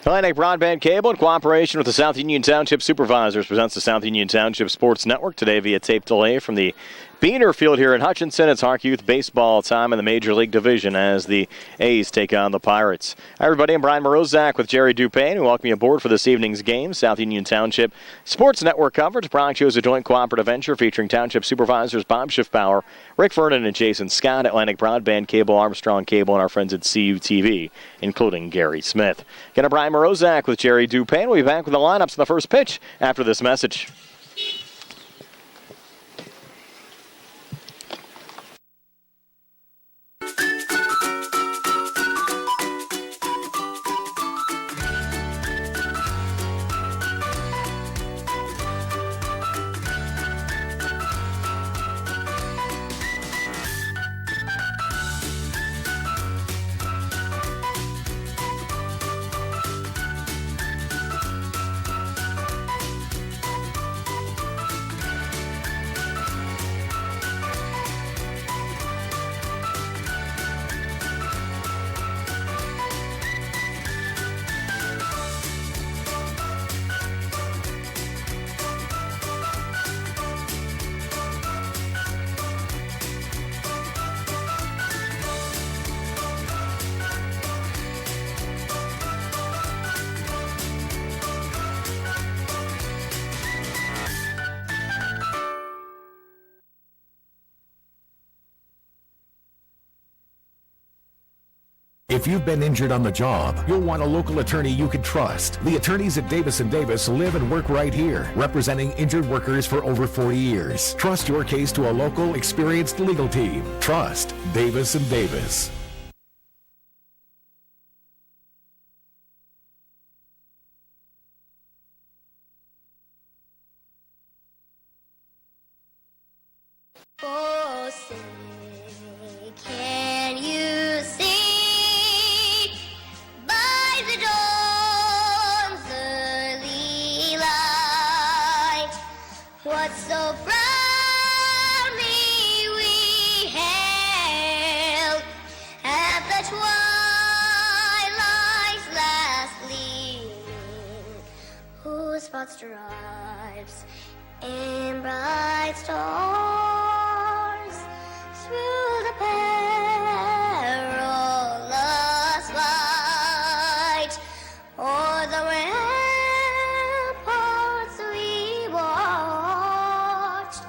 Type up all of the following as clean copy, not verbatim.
Atlantic Broadband Cable, in cooperation with the South Union Township Supervisors, presents the South Union Township Sports Network. Today via tape delay from the Beaner Field here in Hutchinson. It's HARC Youth Baseball time in the Major League Division as the A's take on the Pirates. Hi, everybody. I'm Brian Morozak with Jerry Dupain. We welcome you aboard for this evening's game. South Union Township Sports Network coverage. Bronx Show is a joint cooperative venture featuring Township Supervisors Bob Schiffbauer, Rick Vernon, and Jason Scott, Atlantic Broadband Cable, Armstrong Cable, and our friends at CUTV, including Gary Smith. Again, I'm Brian Morozak with Jerry Dupain. We'll be back with the lineups in the first pitch after this message. If you've been injured on the job, you'll want a local attorney you can trust. The attorneys at Davis & Davis live and work right here, representing injured workers for over 40 years. Trust your case to a local, experienced legal team. Trust Davis & Davis. Oh, say, can you see by the dawn's early light what so proudly we hailed at the twilight's last gleaming, whose broad stripes and bright stars through the perilous fight o'er the ramparts we watched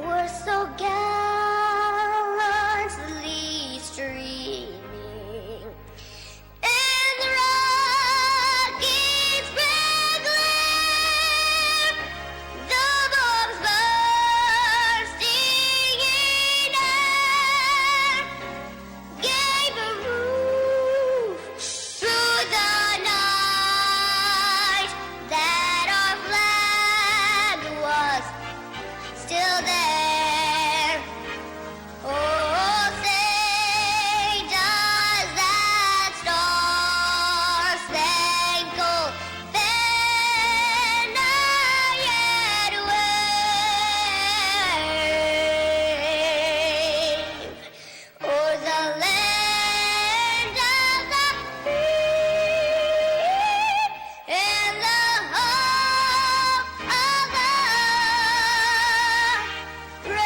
were so gallantly streaming. And the rocket's red glare, the bombs bursting in air, gave a roof through the night that our flag was still there. Oh, say does that star-spangled banner yet wave o'er the land of the free and the hope of the brave.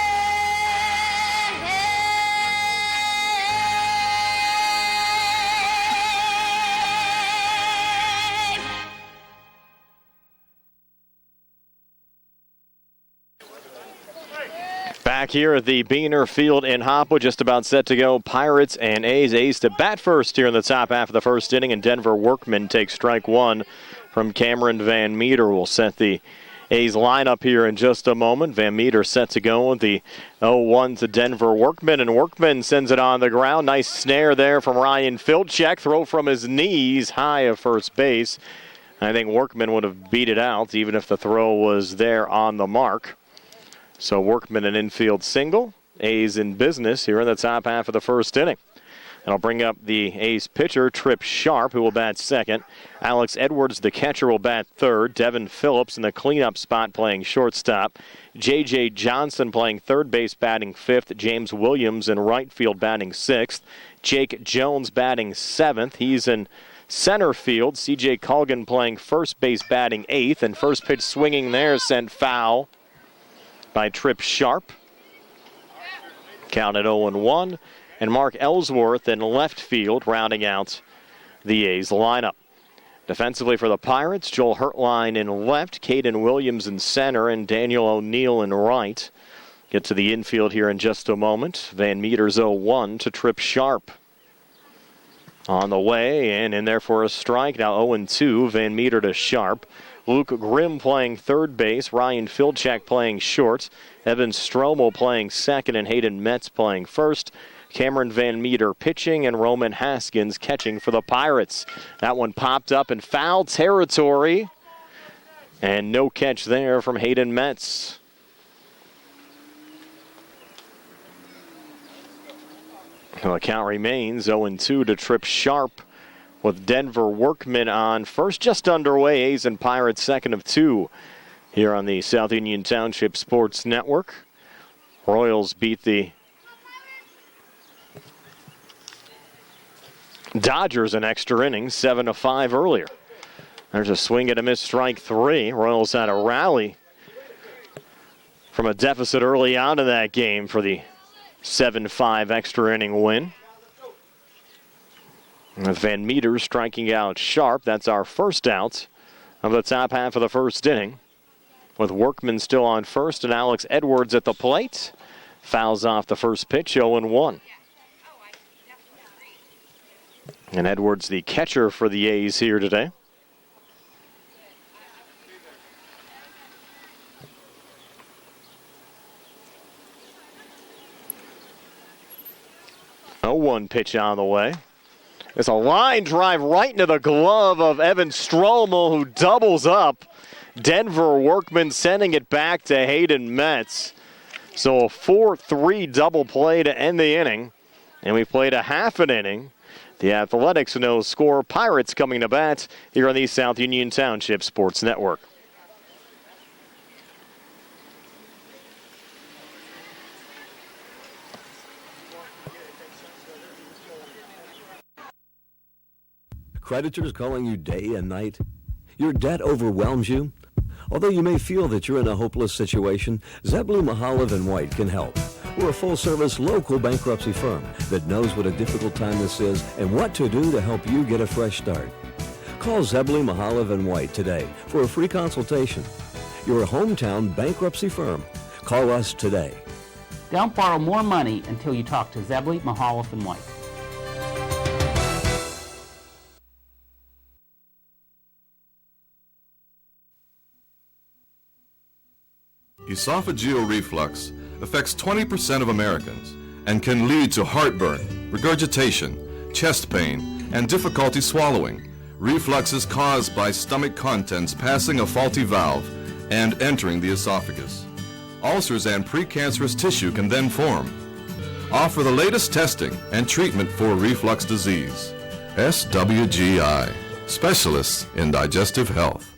Back here at the Beaner Field in Hopwood, just about set to go. Pirates and A's. A's to bat first here in the top half of the first inning, and Denver Workman takes strike one from Cameron Van Meter. Will set the A's lineup here in just a moment. Van Meter set to go with the 0-1 to Denver Workman, and Workman sends it on the ground. Nice snare there from Ryan Filchek. Throw from his knees high of first base. I think Workman would have beat it out even if the throw was there on the mark. So Workman an infield single. A's in business here in the top half of the first inning. And I'll bring up the A's pitcher, Trip Sharp, who will bat second. Alex Edwards, the catcher, will bat third. Devin Phillips in the cleanup spot playing shortstop. J.J. Johnson playing third base batting fifth. James Williams in right field batting sixth. Jake Jones batting seventh. He's in center field. C.J. Colgan playing first base, batting 8th, and first pitch swinging there sent foul by Trip Sharp. Count at 0-1, and Mark Ellsworth in left field rounding out the A's lineup. Defensively for the Pirates, Joel Hertline in left, Caden Williams in center, and Daniel O'Neill in right. Get to the infield here in just a moment. Van Meter's 0-1 to Trip Sharp. On the way, and in there for a strike. Now 0-2, Van Meter to Sharp. Luke Grimm playing third base, Ryan Filchak playing short, Evan Stromel playing second, and Hayden Metz playing first. Cameron Van Meter pitching, and Roman Haskins catching for the Pirates. That one popped up in foul territory, and no catch there from Hayden Metz. The count remains 0-2 to Trip Sharp, with Denver Workman on first, just underway. A's and Pirates second of 2 here on the South Union Township Sports Network. Royals beat the Dodgers in extra innings, 7-5 earlier. There's a swing and a miss, strike 3. Royals had a rally from a deficit early on in that game for the 7-5 extra inning win. With Van Meter striking out Sharp, that's our first out of the top half of the first inning. With Workman still on first and Alex Edwards at the plate. Fouls off the first pitch, 0-1. And Edwards, the catcher for the A's here today. Oh, 1 pitch on the way. It's a line drive right into the glove of Evan Stromel, who doubles up. Denver Workman sending it back to Hayden Metz. So a 4-3 double play to end the inning. And we played a half an inning. The Athletics no score. Pirates coming to bat here on the South Union Township Sports Network. Creditors calling you day and night? Your debt overwhelms you? Although you may feel that you're in a hopeless situation, Zeblu Mahalev and White can help. We're a full-service local bankruptcy firm that knows what a difficult time this is and what to do to help you get a fresh start. Call Zeblu Mahalev and White today for a free consultation. Your hometown bankruptcy firm. Call us today. Don't borrow more money until you talk to Zebli, Mahalev, and White. Esophageal reflux affects 20% of Americans and can lead to heartburn, regurgitation, chest pain, and difficulty swallowing. Reflux is caused by stomach contents passing a faulty valve and entering the esophagus. Ulcers and precancerous tissue can then form. Offer the latest testing and treatment for reflux disease. SWGI, specialists in digestive health.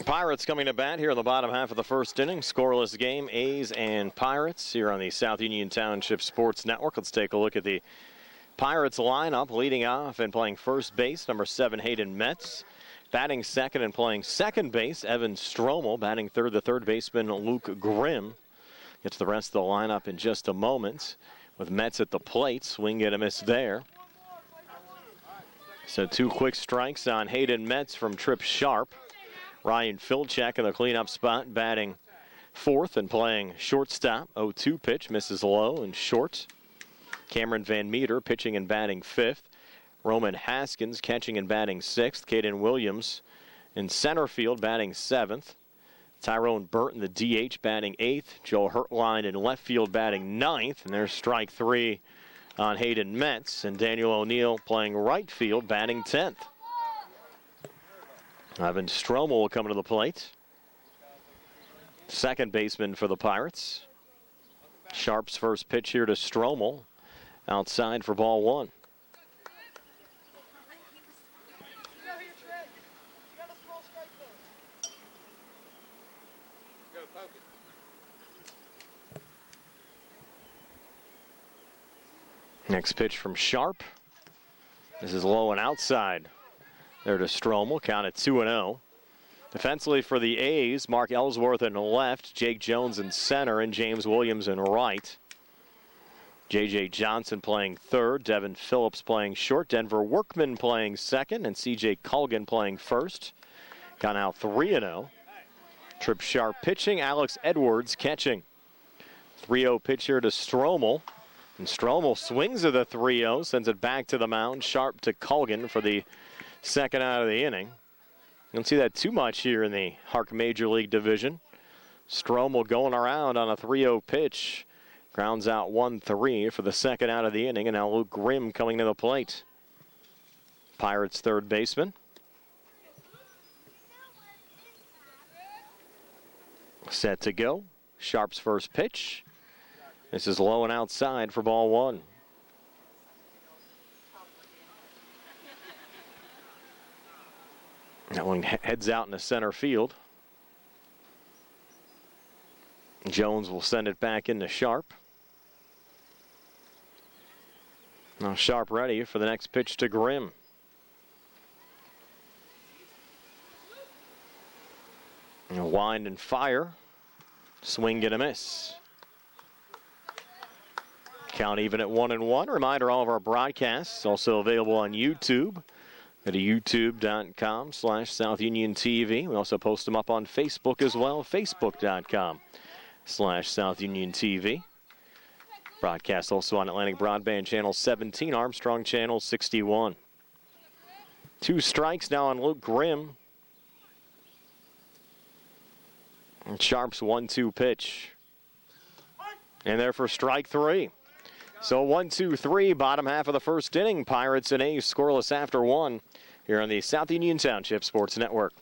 Pirates coming to bat here in the bottom half of the first inning. Scoreless game, A's and Pirates here on the South Union Township Sports Network. Let's take a look at the Pirates lineup. Leading off and playing first base, number 7, Hayden Metz. Batting second and playing second base, Evan Stromel. Batting third, the third baseman, Luke Grimm. Get to the rest of the lineup in just a moment. With Metz at the plate, swing and a miss there. So 2 quick strikes on Hayden Metz from Trip Sharp. Ryan Filchak in the cleanup spot, batting fourth and playing shortstop. 0-2 pitch, misses low and short. Cameron Van Meter pitching and batting fifth. Roman Haskins catching and batting sixth. Caden Williams in center field, batting seventh. Tyrone Burton, the DH, batting eighth. Joe Hertline in left field, batting ninth. And there's strike 3 on Hayden Metz. And Daniel O'Neill playing right field, batting 10th. Evan Stromel will come to the plate. Second baseman for the Pirates. Sharp's first pitch here to Stromel. Outside for ball 1. Next pitch from Sharp. This is low and outside. There to Stromel, count at 2-0. Defensively for the A's, Mark Ellsworth in left, Jake Jones in center, and James Williams in right. J.J. Johnson playing third, Devin Phillips playing short, Denver Workman playing second, and C.J. Culligan playing first. Count out 3-0. Trip Sharp pitching, Alex Edwards catching. 3-0 pitch here to Stromel. And Stromel swings at the 3-0, sends it back to the mound. Sharp to Culligan for the second out of the inning. You don't see that too much here in the HARC Major League Division. Stromel going around on a 3-0 pitch. Grounds out 1-3 for the second out of the inning. And now Luke Grimm coming to the plate. Pirates third baseman. Set to go. Sharp's first pitch. This is low and outside for ball one. That one heads out into center field. Jones will send it back into Sharp. Now Sharp ready for the next pitch to Grimm. And a wind and fire. Swing and a miss. Count even at 1-1. Reminder, all of our broadcasts also available on YouTube. Go to youtube.com/South Union TV. We also post them up on Facebook as well. Facebook.com/South Union TV. Broadcast also on Atlantic Broadband Channel 17, Armstrong Channel 61. 2 strikes now on Luke Grimm. And Sharp's 1-2 pitch. And there for strike 3. So 1-2-3, bottom half of the first inning. Pirates and A's scoreless after 1 here on the South Union Township Sports Network.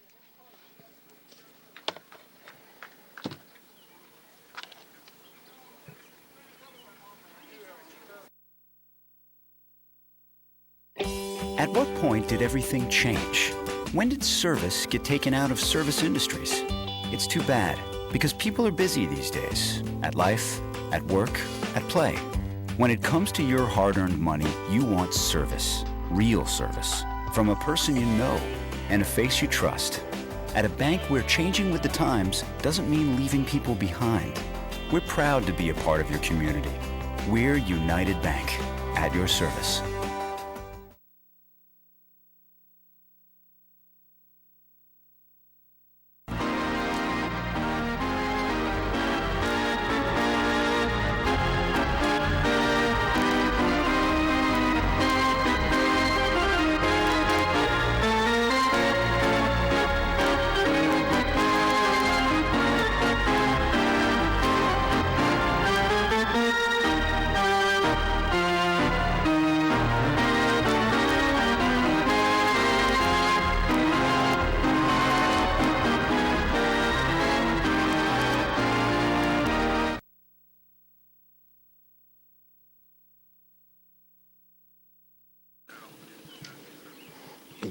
At what point did everything change? When did service get taken out of service industries? It's too bad, because people are busy these days. At life, at work, at play. When it comes to your hard-earned money, you want service. Real service. From a person you know and a face you trust. At a bank where changing with the times doesn't mean leaving people behind. We're proud to be a part of your community. We're United Bank, at your service.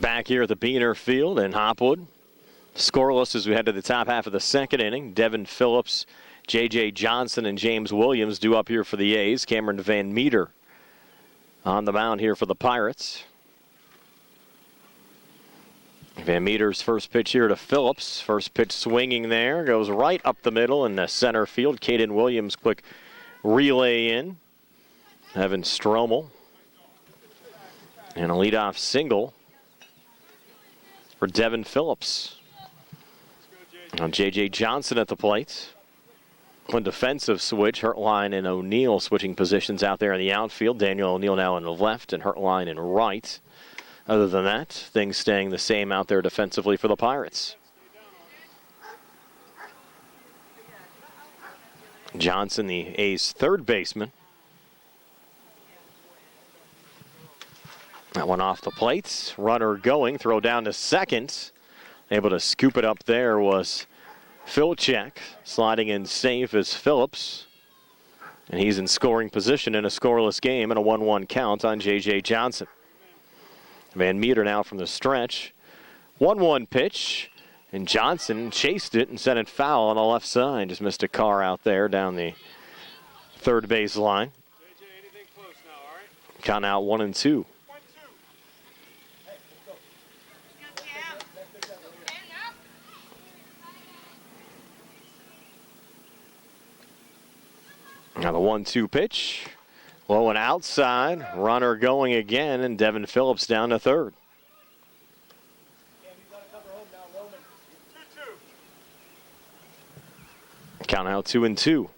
Back here at the Beaner Field in Hopwood. Scoreless as we head to the top half of the second inning. Devin Phillips, J.J. Johnson, and James Williams due up here for the A's. Cameron Van Meter on the mound here for the Pirates. Van Meter's first pitch here to Phillips. First pitch swinging there. Goes right up the middle in the center field. Caden Williams quick relay in. Evan Stromel. And a leadoff single for Devin Phillips. Now J.J. Johnson at the plate. One defensive switch. Hurtline and O'Neill switching positions out there in the outfield. Daniel O'Neill now in the left and Hurtline in right. Other than that, things staying the same out there defensively for the Pirates. Johnson, the A's third baseman. That one off the plate. Runner going. Throw down to second. Able to scoop it up there was Filchek. Sliding in safe is Phillips. And he's in scoring position in a scoreless game and a 1-1 count on J.J. Johnson. Van Meter now from the stretch. 1-1 pitch. And Johnson chased it and sent it foul on the left side. Just missed a car out there down the third base line. Count out 1-2. Now the 1-2 pitch. Low and outside. Runner going again, and Devin Phillips down to third. Count out 2-2.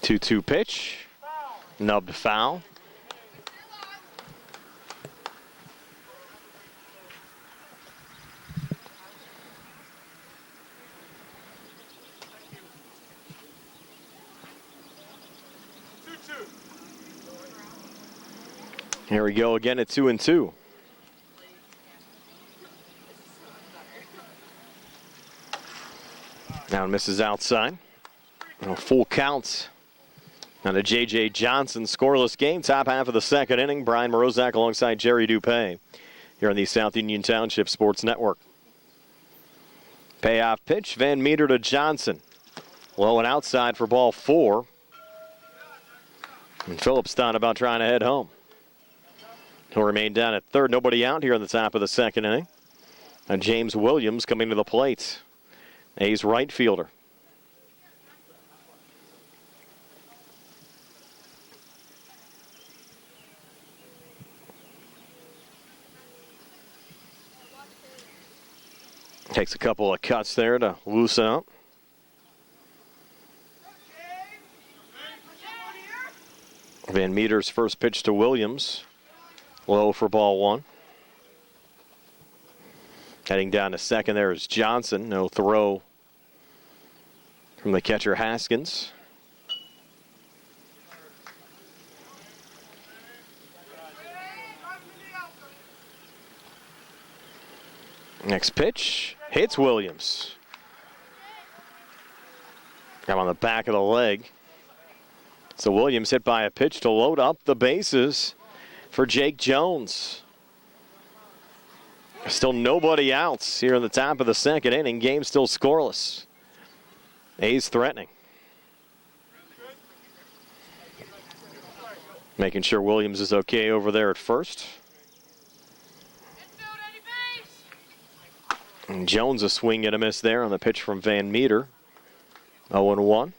Two pitch. Nubbed foul. Here we go again at 2-2. Now misses outside. Full count. Now to J.J. Johnson, scoreless game. Top half of the second inning. Brian Morozak alongside Jerry Dupay here on the South Union Township Sports Network. Payoff pitch. Van Meter to Johnson. Low and outside for ball 4. And Phillips thought about trying to head home. He'll remain down at third. Nobody out here on the top of the second inning. And James Williams coming to the plate. A's right fielder. Takes a couple of cuts there to loosen up. Van Meter's first pitch to Williams. Low for ball 1. Heading down to second there is Johnson. No throw from the catcher Haskins. Next pitch. Hits Williams. Got him on the back of the leg. So Williams hit by a pitch to load up the bases for Jake Jones. Still nobody out here in the top of the second inning. Game still scoreless. A's threatening. Making sure Williams is okay over there at first. And Jones a swing and a miss there on the pitch from Van Meter. 0-1.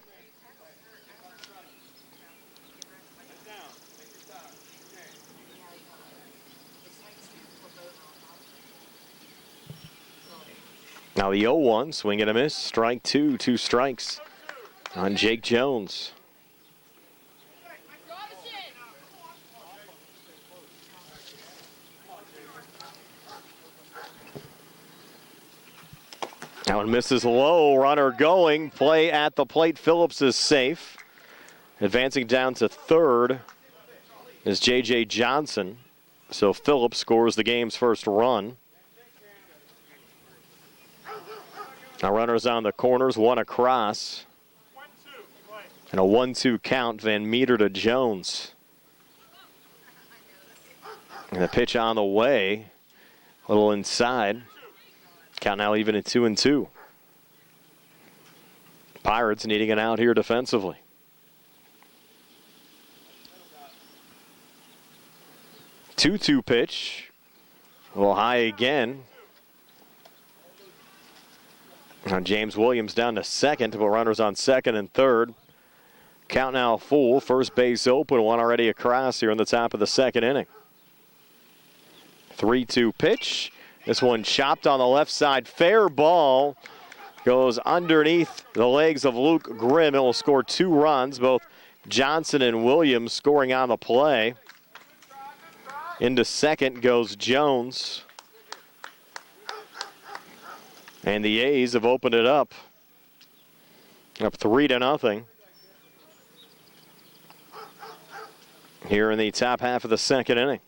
Now the 0-1, swing and a miss, strike 2, 2 strikes on Jake Jones. That one misses low, runner going, play at the plate, Phillips is safe. Advancing down to third is J.J. Johnson, so Phillips scores the game's first run. Now runners on the corners, one across. And a 1-2 count, Van Meter to Jones. And the pitch on the way, a little inside. Count now even at 2-2. Pirates needing an out here defensively. Two-two pitch. A little high again. Now James Williams down to second, but runners on second and third. Count now full. First base open. One already across here in the top of the second inning. 3-2 pitch. This one chopped on the left side. Fair ball. Goes underneath the legs of Luke Grimm. It will score 2 runs. Both Johnson and Williams scoring on the play. Into second goes Jones. And the A's have opened it up. Up 3-0. Here in the top half of the second inning.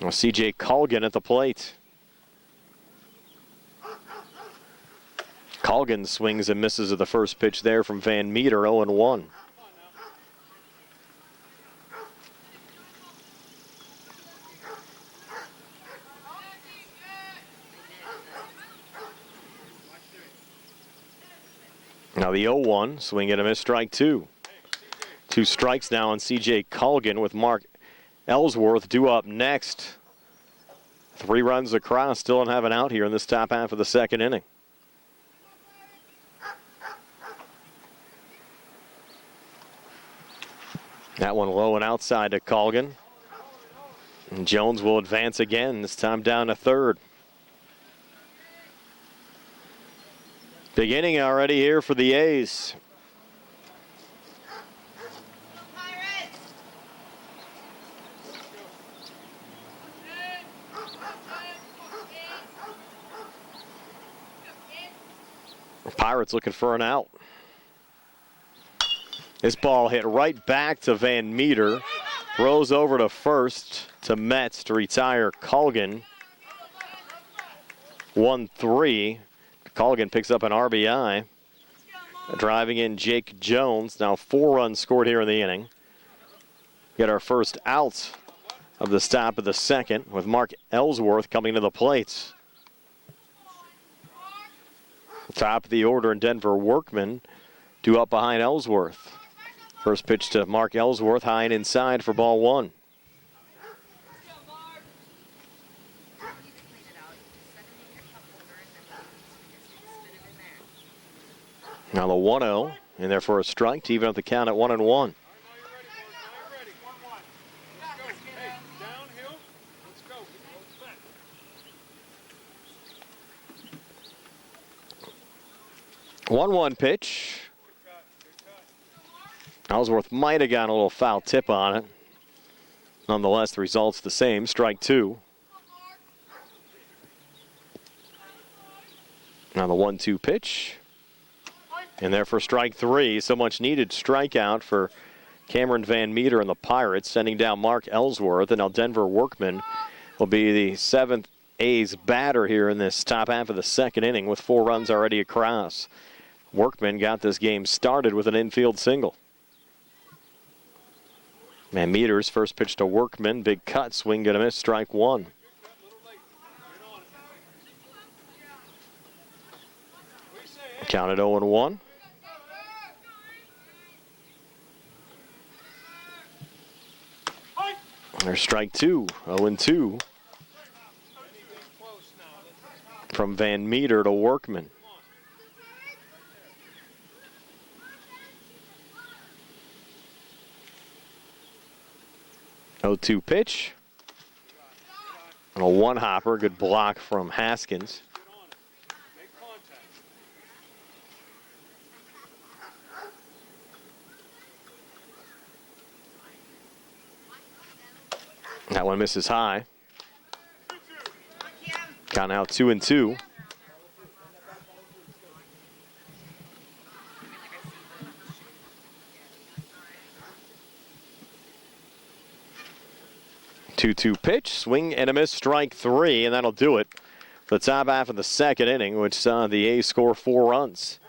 Well, C.J. Colgan at the plate. Colgan swings and misses at the first pitch there from Van Meter, 0-1. Now the 0-1, swing and a miss, strike two. 2 strikes now on C.J. Colgan with Mark Ellsworth due up next. 3 runs across, still don't have an out here in this top half of the second inning. That one low and outside to Colgan. And Jones will advance again, this time down to third. Big inning already here for the A's. Pirates looking for an out. This ball hit right back to Van Meter. Throws over to first to Metz to retire Colgan. 1-3. Colgan picks up an RBI. Driving in Jake Jones. Now 4 runs scored here in the inning. Get our first out of the stop of the second with Mark Ellsworth coming to the plate. Top of the order in Denver, Workman, 2 up behind Ellsworth. First pitch to Mark Ellsworth, high and inside for ball 1. Now the 1-0 in there for a strike to even up the count at 1-1. One pitch. Ellsworth might have gotten a little foul tip on it. Nonetheless, the result's the same. Strike 2. Now the 1-2 pitch. And there for strike 3. So much needed strikeout for Cameron Van Meter and the Pirates, sending down Mark Ellsworth. And now Denver Workman will be the 7th A's batter here in this top half of the second inning with 4 runs already across. Workman got this game started with an infield single. Van Meter's first pitch to Workman. Big cut, swing and a miss, strike 1. Counted 0-1. There's strike 2, 0-2. From Van Meter to Workman. 0-2 pitch. And a 1-hopper. Good block from Haskins. That one misses high. Count out 2-2. Two pitch, swing and a miss, strike 3, and that'll do it. The top half of the second inning, which saw the A's score 4 runs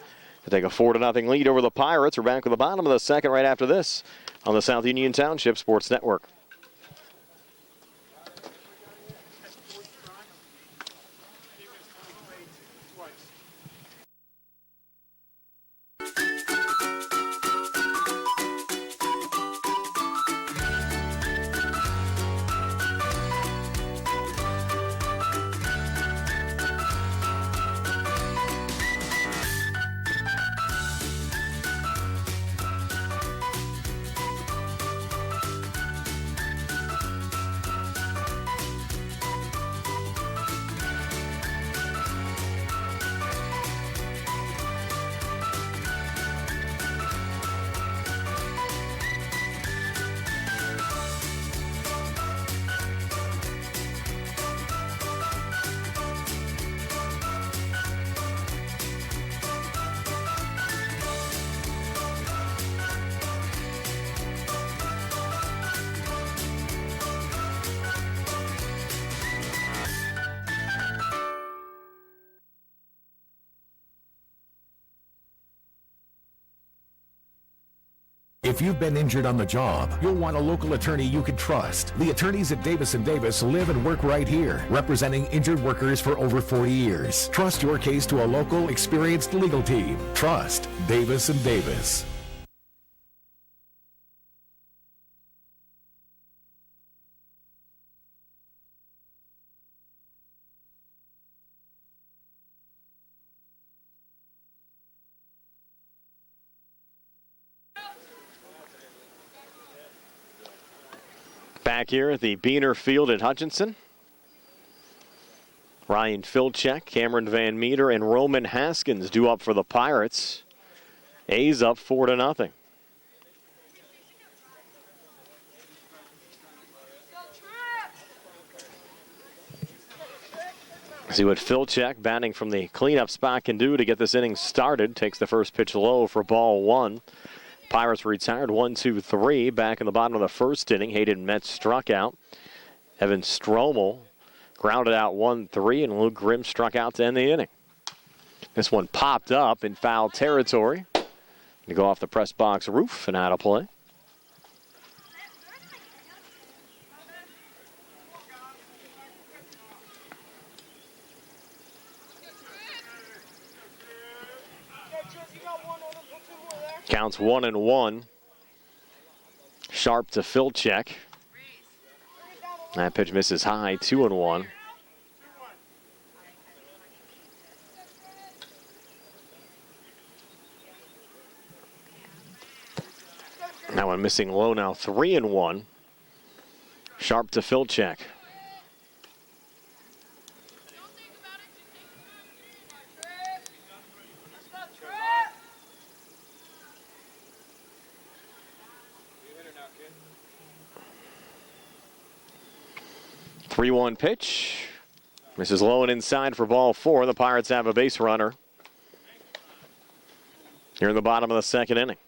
to take a 4-0 lead over the Pirates. We're back with the bottom of the second right after this on the South Union Township Sports Network. If you've been injured on the job, you'll want a local attorney you can trust. The attorneys at Davis & Davis live and work right here, representing injured workers for over 40 years. Trust your case to a local, experienced legal team. Trust Davis & Davis. Back here at the Beaner Field at Hutchinson. Ryan Filchek, Cameron Van Meter, and Roman Haskins due up for the Pirates. A's up 4-0. See what Filchek, batting from the cleanup spot, can do to get this inning started. Takes the first pitch low for ball one. Pirates retired 1-2-3 back in the bottom of the first inning. Hayden Metz struck out. Evan Stromel grounded out 1-3, and Luke Grimm struck out to end the inning. This one popped up in foul territory. To go off the press box roof and out of play. Counts 1-1. Sharp to Filchek. That pitch misses high, 2-1. That one missing low now, 3-1. Sharp to Filchek. The 3-1 pitch. Misses low and inside for ball four. The Pirates have a base runner here in the bottom of the second inning.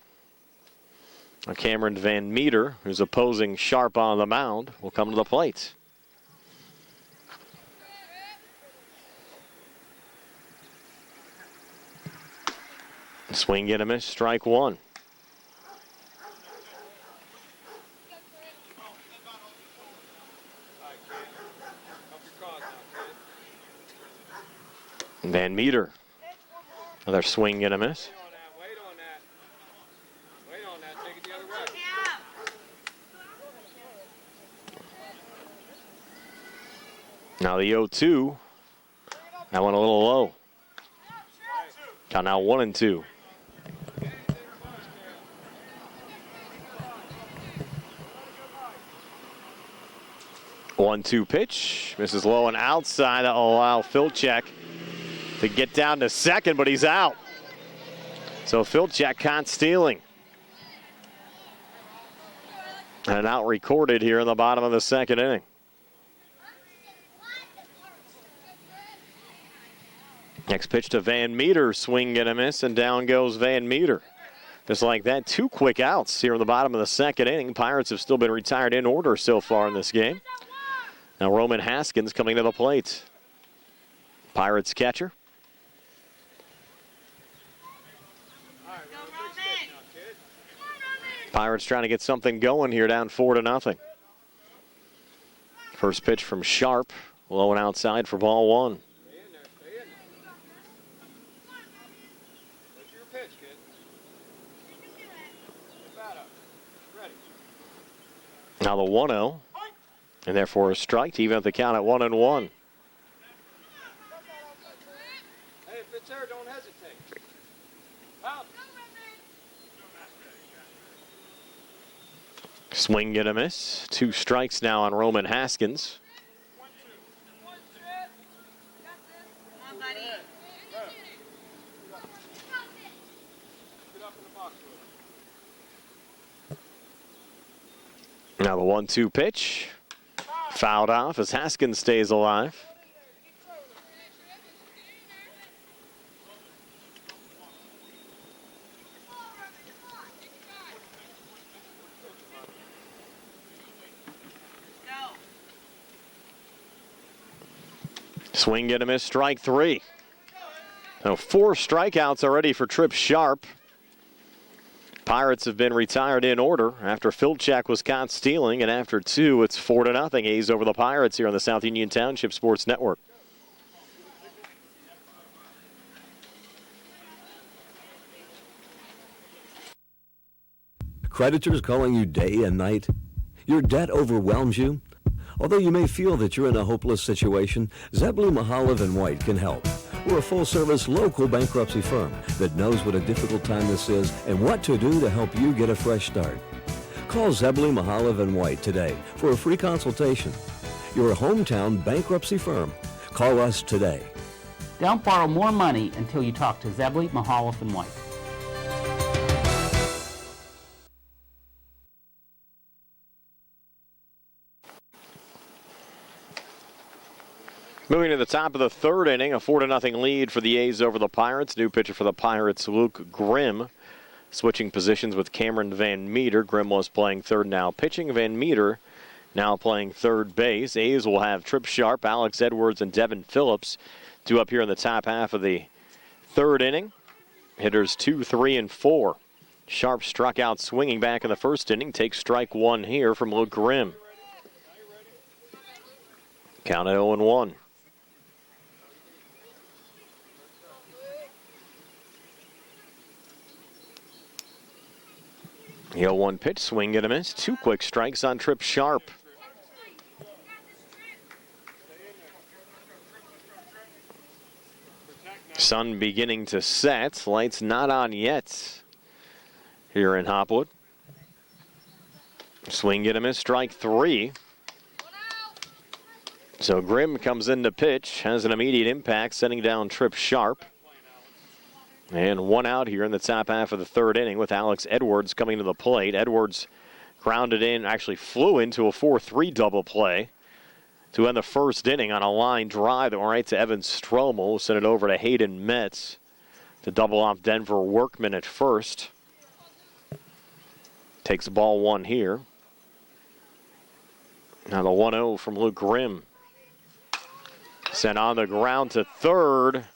Now Cameron Van Meter, who's opposing Sharp on the mound, will come to the plate. Swing and a miss, strike one. Van Meter, another swing and a miss. Now the 0-2. That one a little low. Count now 1-2. One-two pitch. Misses low and outside. That will allow Filchek to get down to second, but he's out. So Filchek caught stealing. And an out recorded here in the bottom of the second inning. Next pitch to Van Meter, swing and a miss, and down goes Van Meter. Just like that, two quick outs here in the bottom of the second inning. Pirates have still been retired in order so far in this game. Now Roman Haskins coming to the plate. Pirates catcher. Pirates trying to get something going here, down 4-0. First pitch from Sharp, low and outside for ball one. Now the 1-0, and therefore a strike to even up the count at 1-1. Hey, if it's there, don't hesitate. Out. Swing and a miss. Two strikes now on Roman Haskins. Now the 1-2 pitch. Fouled off as Haskins stays alive. Swing and a miss, strike three. Now 4 strikeouts already for Trip Sharp. Pirates have been retired in order. After Filchak was caught stealing, and after 2, it's 4-0 A's over the Pirates here on the South Union Township Sports Network. Creditors calling you day and night? Your debt overwhelms you? Although you may feel that you're in a hopeless situation, Zebulon Mahalev and White can help. We're a full-service local bankruptcy firm that knows what a difficult time this is and what to do to help you get a fresh start. Call Zebulon Mahalev and White today for a free consultation. Your hometown bankruptcy firm. Call us today. Don't borrow more money until you talk to Zebulon Mahalev and White. Moving to the top of the third inning, a 4-0 lead for the A's over the Pirates. New pitcher for the Pirates, Luke Grimm, switching positions with Cameron Van Meter. Grimm was playing third, now pitching. Van Meter now playing third base. A's will have Trip Sharp, Alex Edwards, and Devin Phillips due up here in the top half of the third inning. Hitters 2, 3, and 4. Sharp struck out swinging back in the first inning. Takes strike 1 here from Luke Grimm. Count at 0-1. The 0-1 pitch, swing and a miss. 2 quick strikes on Trip Sharp. Sun beginning to set. Lights not on yet here in Hopwood. Swing and a miss, strike 3. So Grimm comes in to pitch, has an immediate impact, sending down Trip Sharp. And 1 out here in the top half of the third inning with Alex Edwards coming to the plate. Edwards grounded in, actually flew into a 4-3 double play to end the first inning on a line drive that went right to Evan Stromel. Sent it over to Hayden Metz to double off Denver Workman at first. Takes ball 1 here. Now the 1-0 from Luke Grimm. Sent on the ground to third.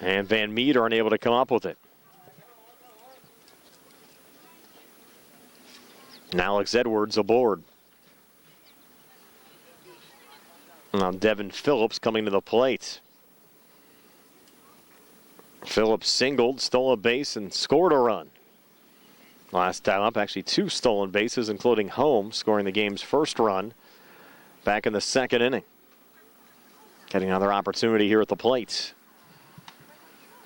And Van Meter unable to come up with it. And Alex Edwards aboard. Now Devin Phillips coming to the plate. Phillips singled, stole a base, and scored a run. Last time up, actually 2 stolen bases, including home, scoring the game's first run back in the second inning. Getting another opportunity here at the plate.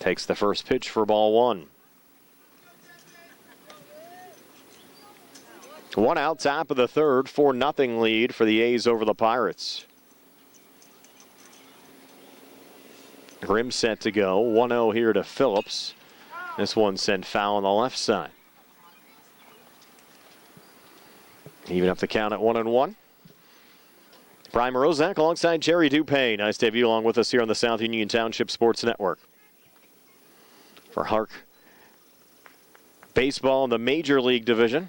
Takes the first pitch for ball 1. 1 out, top of the third, 4-0 lead for the A's over the Pirates. Grimm set to go. 1-0 here to Phillips. This one sent foul on the left side. Even up the count at 1-1. Brian Morozak alongside Jerry Dupay. Nice to have you along with us here on the South Union Township Sports Network. For HARC baseball in the Major League Division.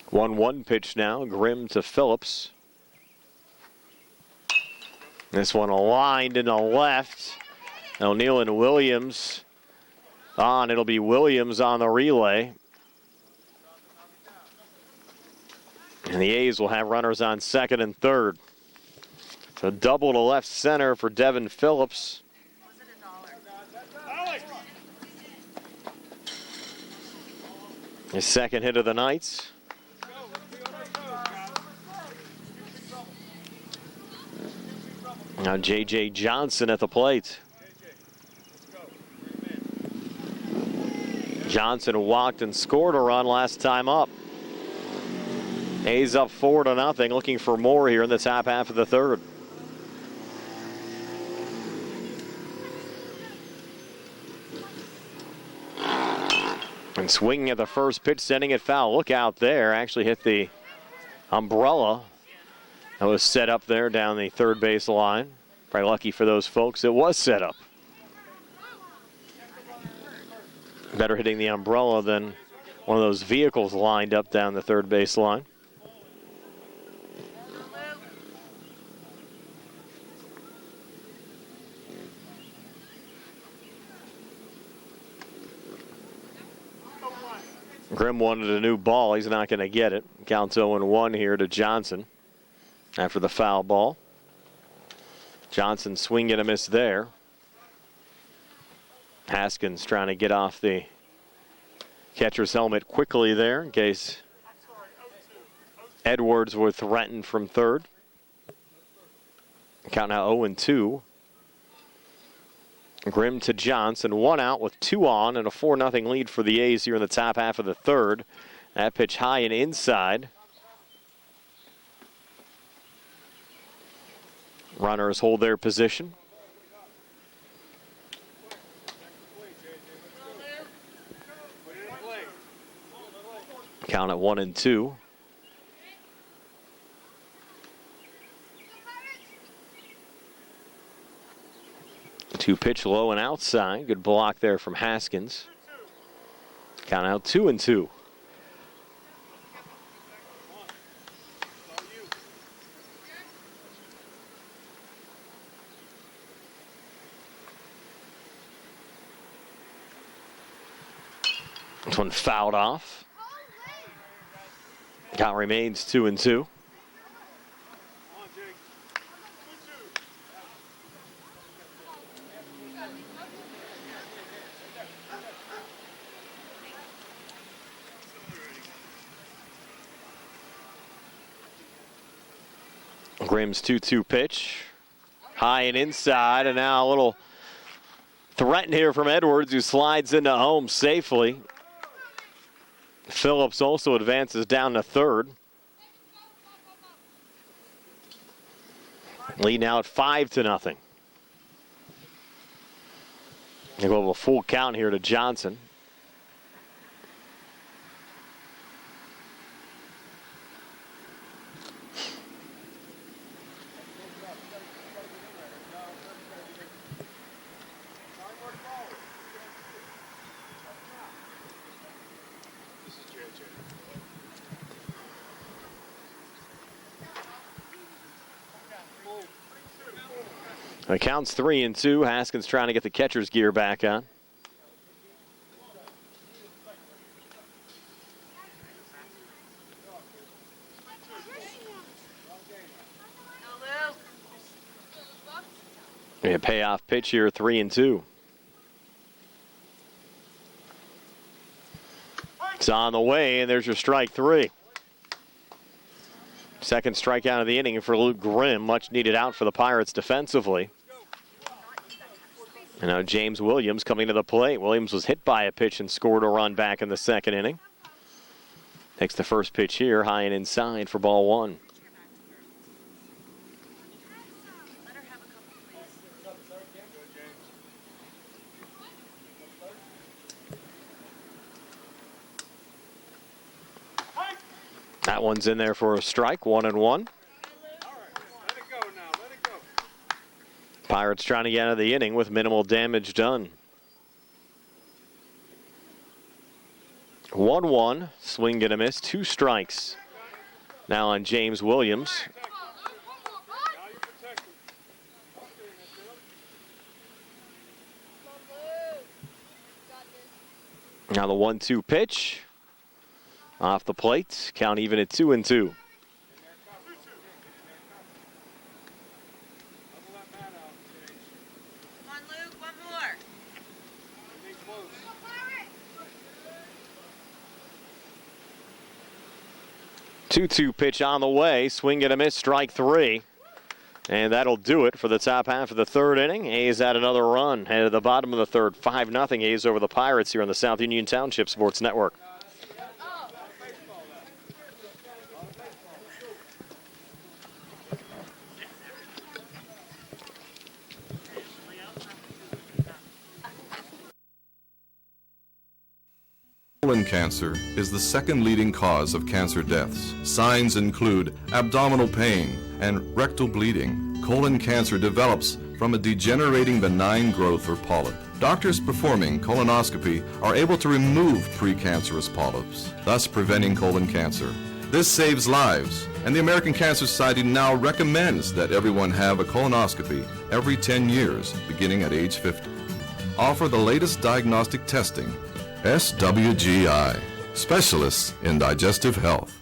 One pitch now, Grimm to Phillips. This one aligned in the left. O'Neill and Williams on. It'll be Williams on the relay. And the A's will have runners on second and third. So double to left center for Devin Phillips. His second hit of the night. Now J.J. Johnson at the plate. Johnson walked and scored a run last time up. A's up 4-0, looking for more here in the top half of the third. And swinging at the first pitch, sending it foul. Look out there. Actually hit the umbrella that was set up there down the third base line. Probably lucky for those folks it was set up. Better hitting the umbrella than one of those vehicles lined up down the third base line. Grimm wanted a new ball. He's not going to get it. Counts 0-1 here to Johnson after the foul ball. Johnson swing and a miss there. Haskins trying to get off the catcher's helmet quickly there in case Edwards were threatened from third. Count now 0-2. Grimm to Johnson, 1 out with 2 on and a 4-0 lead for the A's here in the top half of the third. That pitch high and inside. Runners hold their position. Count at 1-2. Two pitch low and outside. Good block there from Haskins. Count out 2-2. This one fouled off. Count remains 2-2. Grimm's 2-2 pitch. High and inside, and now a little threat here from Edwards, who slides into home safely. Phillips also advances down to third. Lead now at 5-0. They go have a full count here to Johnson. The count's 3-2. Haskins trying to get the catcher's gear back on. A payoff pitch here, 3-2. It's on the way, and there's your strike 3. Second strikeout of the inning for Luke Grimm. Much needed out for the Pirates defensively. And now James Williams coming to the plate. Williams was hit by a pitch and scored a run back in the second inning. Takes the first pitch here, high and inside for ball 1. That one's in there for a strike, 1-1. Pirates trying to get out of the inning with minimal damage done. 1-1, swing and a miss, 2 strikes. Now on James Williams. Now the 1-2 pitch. Off the plate, count even at 2-2. Come on, Luke, one more. 2-2 pitch on the way, swing and a miss, strike 3. And that'll do it for the top half of the third inning. A's at another run. Head to the bottom of the third, 5-0 A's over the Pirates here on the South Union Township Sports Network. Colon cancer is the second leading cause of cancer deaths. Signs include abdominal pain and rectal bleeding. Colon cancer develops from a degenerating benign growth or polyp. Doctors performing colonoscopy are able to remove precancerous polyps, thus preventing colon cancer. This saves lives, and the American Cancer Society now recommends that everyone have a colonoscopy every 10 years, beginning at age 50. Offer the latest diagnostic testing. SWGI, specialists in digestive health.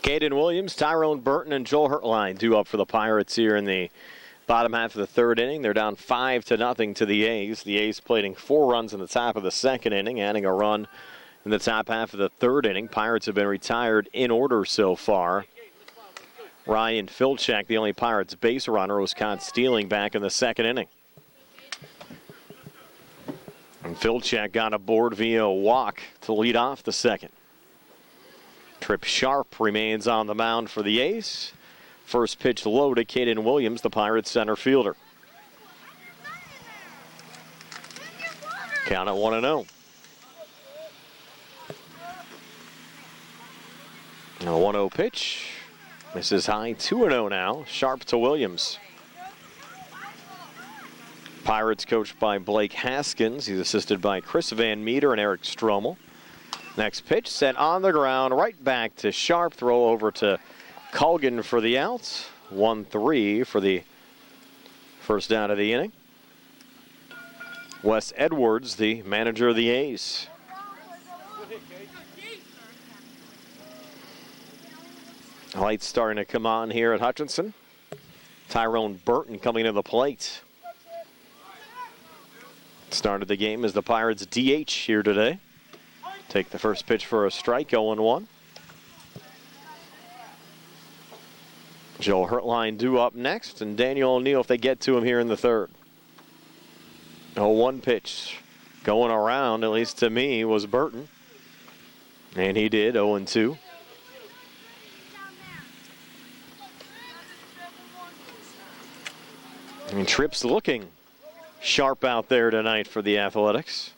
Caden Williams, Tyrone Burton, and Joel Hertline due up for the Pirates here in the bottom half of the third inning. They're down 5-0 to the A's. The A's plating 4 runs in the top of the second inning, adding a run in the top half of the third inning. Pirates have been retired in order so far. Ryan Filchak, the only Pirates base runner, was caught stealing back in the second inning. And Filchak got aboard via a walk to lead off the second. Trip Sharp remains on the mound for the A's. First pitch low to Caden Williams, the Pirates center fielder. Count at 1-0. A 1-0 pitch. Misses high, 2-0 now. Sharp to Williams. Pirates coached by Blake Haskins. He's assisted by Chris Van Meter and Eric Strommel. Next pitch set on the ground, right back to Sharp. Throw over to Colgan for the out. 1-3 for the first out of the inning. Wes Edwards, the manager of the A's. Lights starting to come on here at Hutchinson. Tyrone Burton coming to the plate. Started the game as the Pirates DH here today. Take the first pitch for a strike, 0-1. Joel Hertline due up next, and Daniel O'Neill if they get to him here in the third. 0-1 pitch. Going around, at least to me, was Burton. And he did, 0-2. And Tripp's looking sharp out there tonight for the Athletics.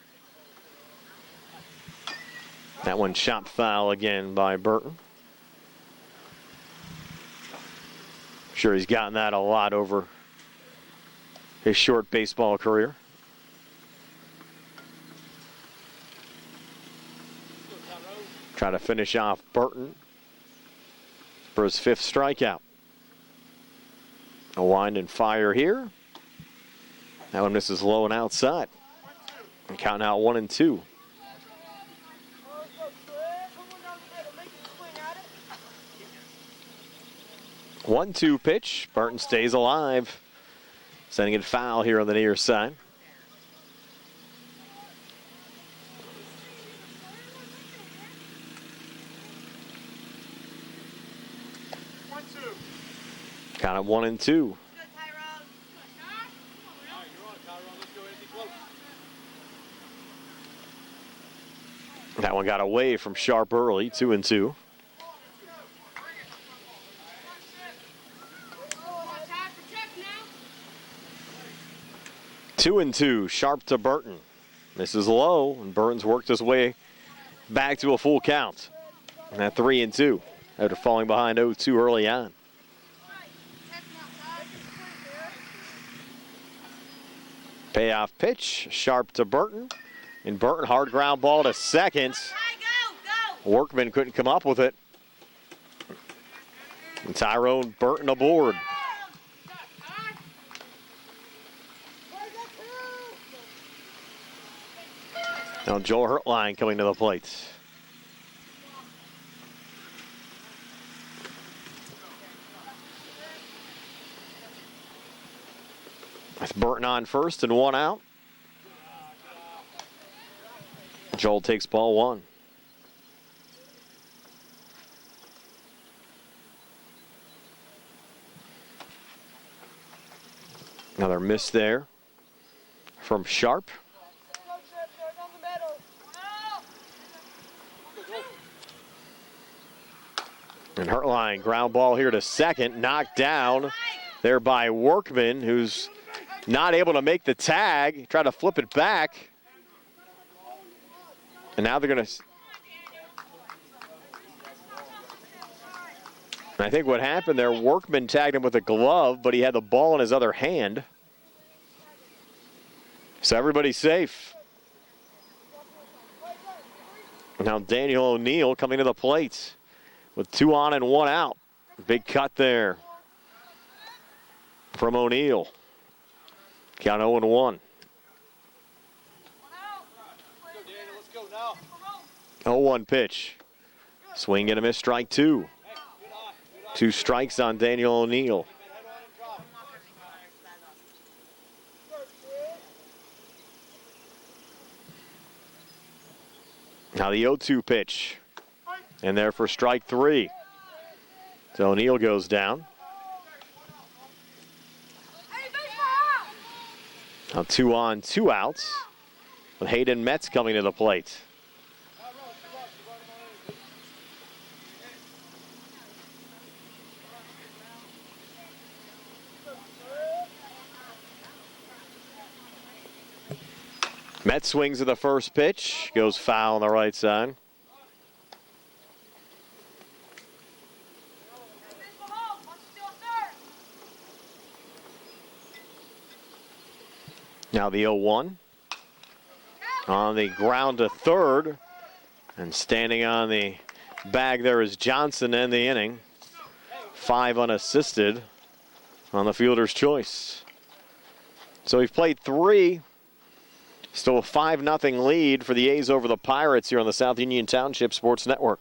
That one chopped foul again by Burton. I'm sure he's gotten that a lot over his short baseball career. Try to finish off Burton for his 5th strikeout. A wind and fire here. That one misses low and outside. And counting out 1-2. 1-2 pitch. Burton stays alive. Sending it foul here on the near side. Count at 1-2. That one got away from Sharp early, 2-2. Two and two, Sharp to Burton. This is low, and Burton's worked his way back to a full count. And at 3-2, after falling behind 0-2 early on. Payoff pitch, Sharp to Burton. And Burton, hard ground ball to second. Workman couldn't come up with it. And Tyrone Burton aboard. Now Joel Hertline coming to the plate. With Burton on first and one out. Joel takes ball one. Another miss there from Sharp. And Hertline, ground ball here to second, knocked down there by Workman, who's not able to make the tag. Try to flip it back. And now they're going to... I think what happened there, Workman tagged him with a glove, but he had the ball in his other hand. So everybody's safe. Now Daniel O'Neill coming to the plate with 2 on and 1 out. Big cut there from O'Neal. Count 0-1. 0-1 pitch. Swing and a miss, strike two. 2 strikes on Daniel O'Neal. Now the 0-2 pitch. And there for strike 3. So O'Neal goes down. Now 2 on, 2 outs. With Hayden Metz coming to the plate. Metz swings at the first pitch, goes foul on the right side. Now the 0-1. On the ground to third. And standing on the bag there is Johnson to end the inning. 5 unassisted on the fielder's choice. So we've played 3. Still a 5-0 lead for the A's over the Pirates here on the South Union Township Sports Network.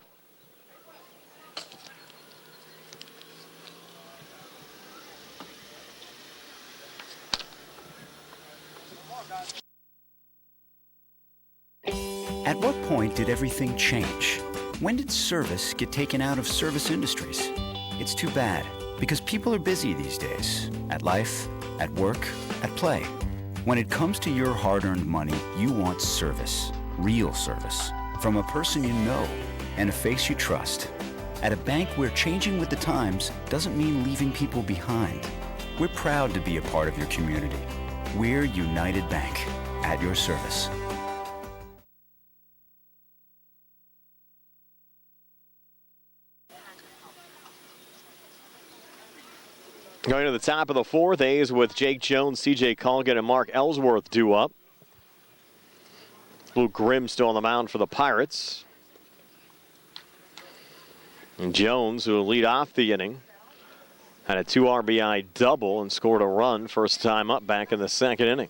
At what point did everything change? When did service get taken out of service industries? It's too bad, because people are busy these days. At life, at work, at play. When it comes to your hard-earned money, you want service. Real service. From a person you know and a face you trust. At a bank where changing with the times doesn't mean leaving people behind. We're proud to be a part of your community. We're United Bank. At your service. Going to the top of the 4th, A's with Jake Jones, C.J. Colgan, and Mark Ellsworth due up. Luke Grimm still on the mound for the Pirates. And Jones, who will lead off the inning, had a 2 RBI double and scored a run first time up back in the 2nd inning.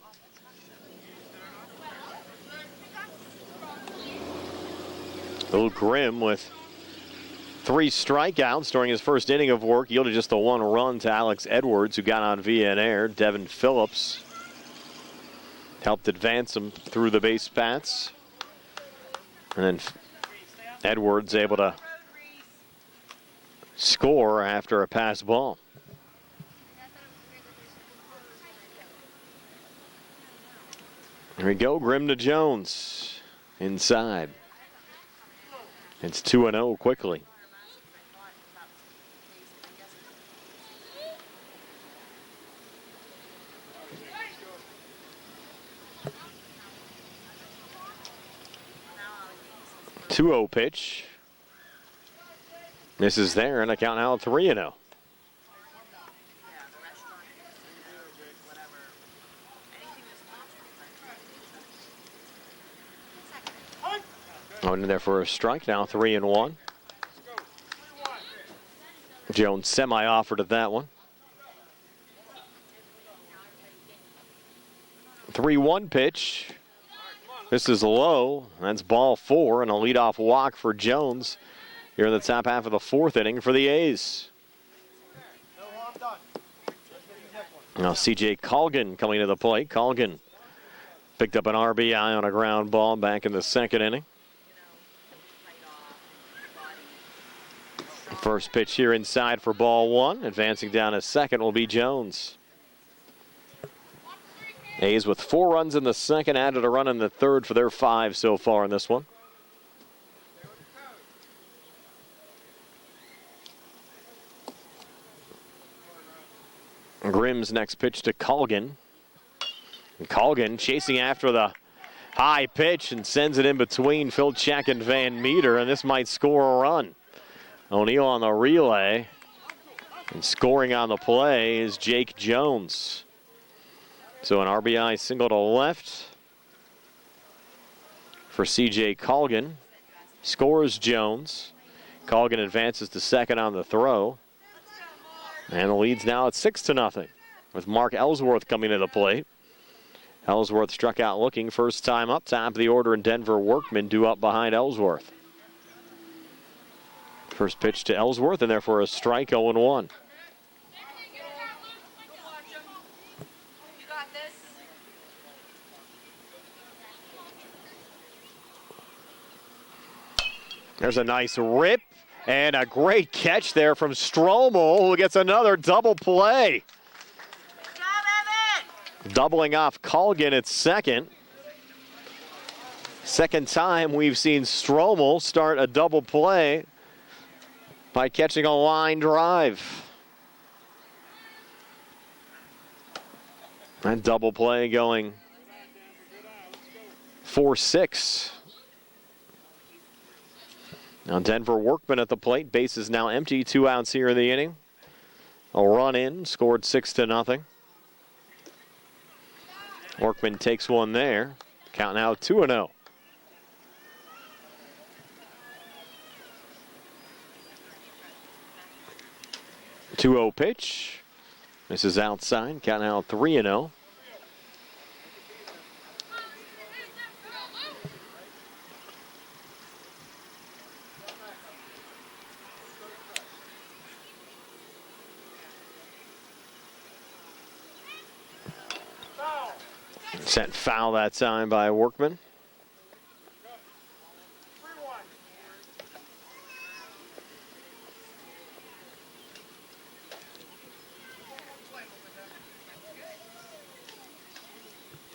Luke Grimm with 3 strikeouts during his first inning of work, yielded just the 1 run to Alex Edwards, who got on via an error. Devin Phillips helped advance him through the base paths. And then Edwards able to score after a pass ball. Here we go, Grimm to Jones. Inside. It's 2-0 quickly. Two-0 pitch. This is there, and a count now 3-0. Going in there for a strike, now 3-1. Jones semi-offered at that one. 3-1 pitch. This is low. That's ball 4 and a leadoff walk for Jones here in the top half of the 4th inning for the A's. Now C.J. Colgan coming to the plate. Colgan picked up an RBI on a ground ball back in the 2nd inning. First pitch here inside for ball 1. Advancing down to second will be Jones. A's with 4 runs in the 2nd, added a run in the 3rd for their 5 so far in this one. Grimm's next pitch to Colgan. And Colgan chasing after the high pitch and sends it in between Phil Check and Van Meter, and this might score a run. O'Neal on the relay, and scoring on the play is Jake Jones. So an RBI single to left for C.J. Colgan. Scores Jones. Colgan advances to second on the throw. And the lead's now at 6-0 with Mark Ellsworth coming to the plate. Ellsworth struck out looking, first time up, top of the order, and Denver Workman due up behind Ellsworth. First pitch to Ellsworth, and therefore a strike, 0-1. There's a nice rip and a great catch there from Stromel, who gets another double play. Doubling off Colgan at second. Second time we've seen Stromel start a double play by catching a line drive. That double play going 4-6. Now Denver Workman at the plate. Base is now empty. 2 outs here in the inning. A run in, scored 6-0. Workman takes one there. Count now 2-0. 2-0 pitch. This is outside. Count now 3-0. Sent foul that time by Workman.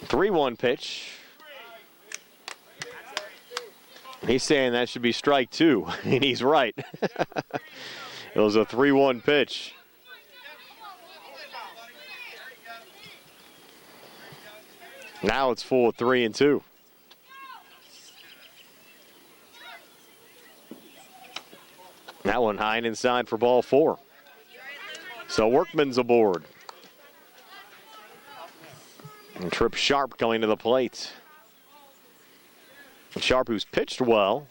Three-one pitch. He's saying that should be strike 2, and he's right. It was a 3-1 pitch. Now it's full of 3-2. That one high and inside for ball 4. So Workman's aboard. And Trip Sharp going to the plate. Sharp, who's pitched well,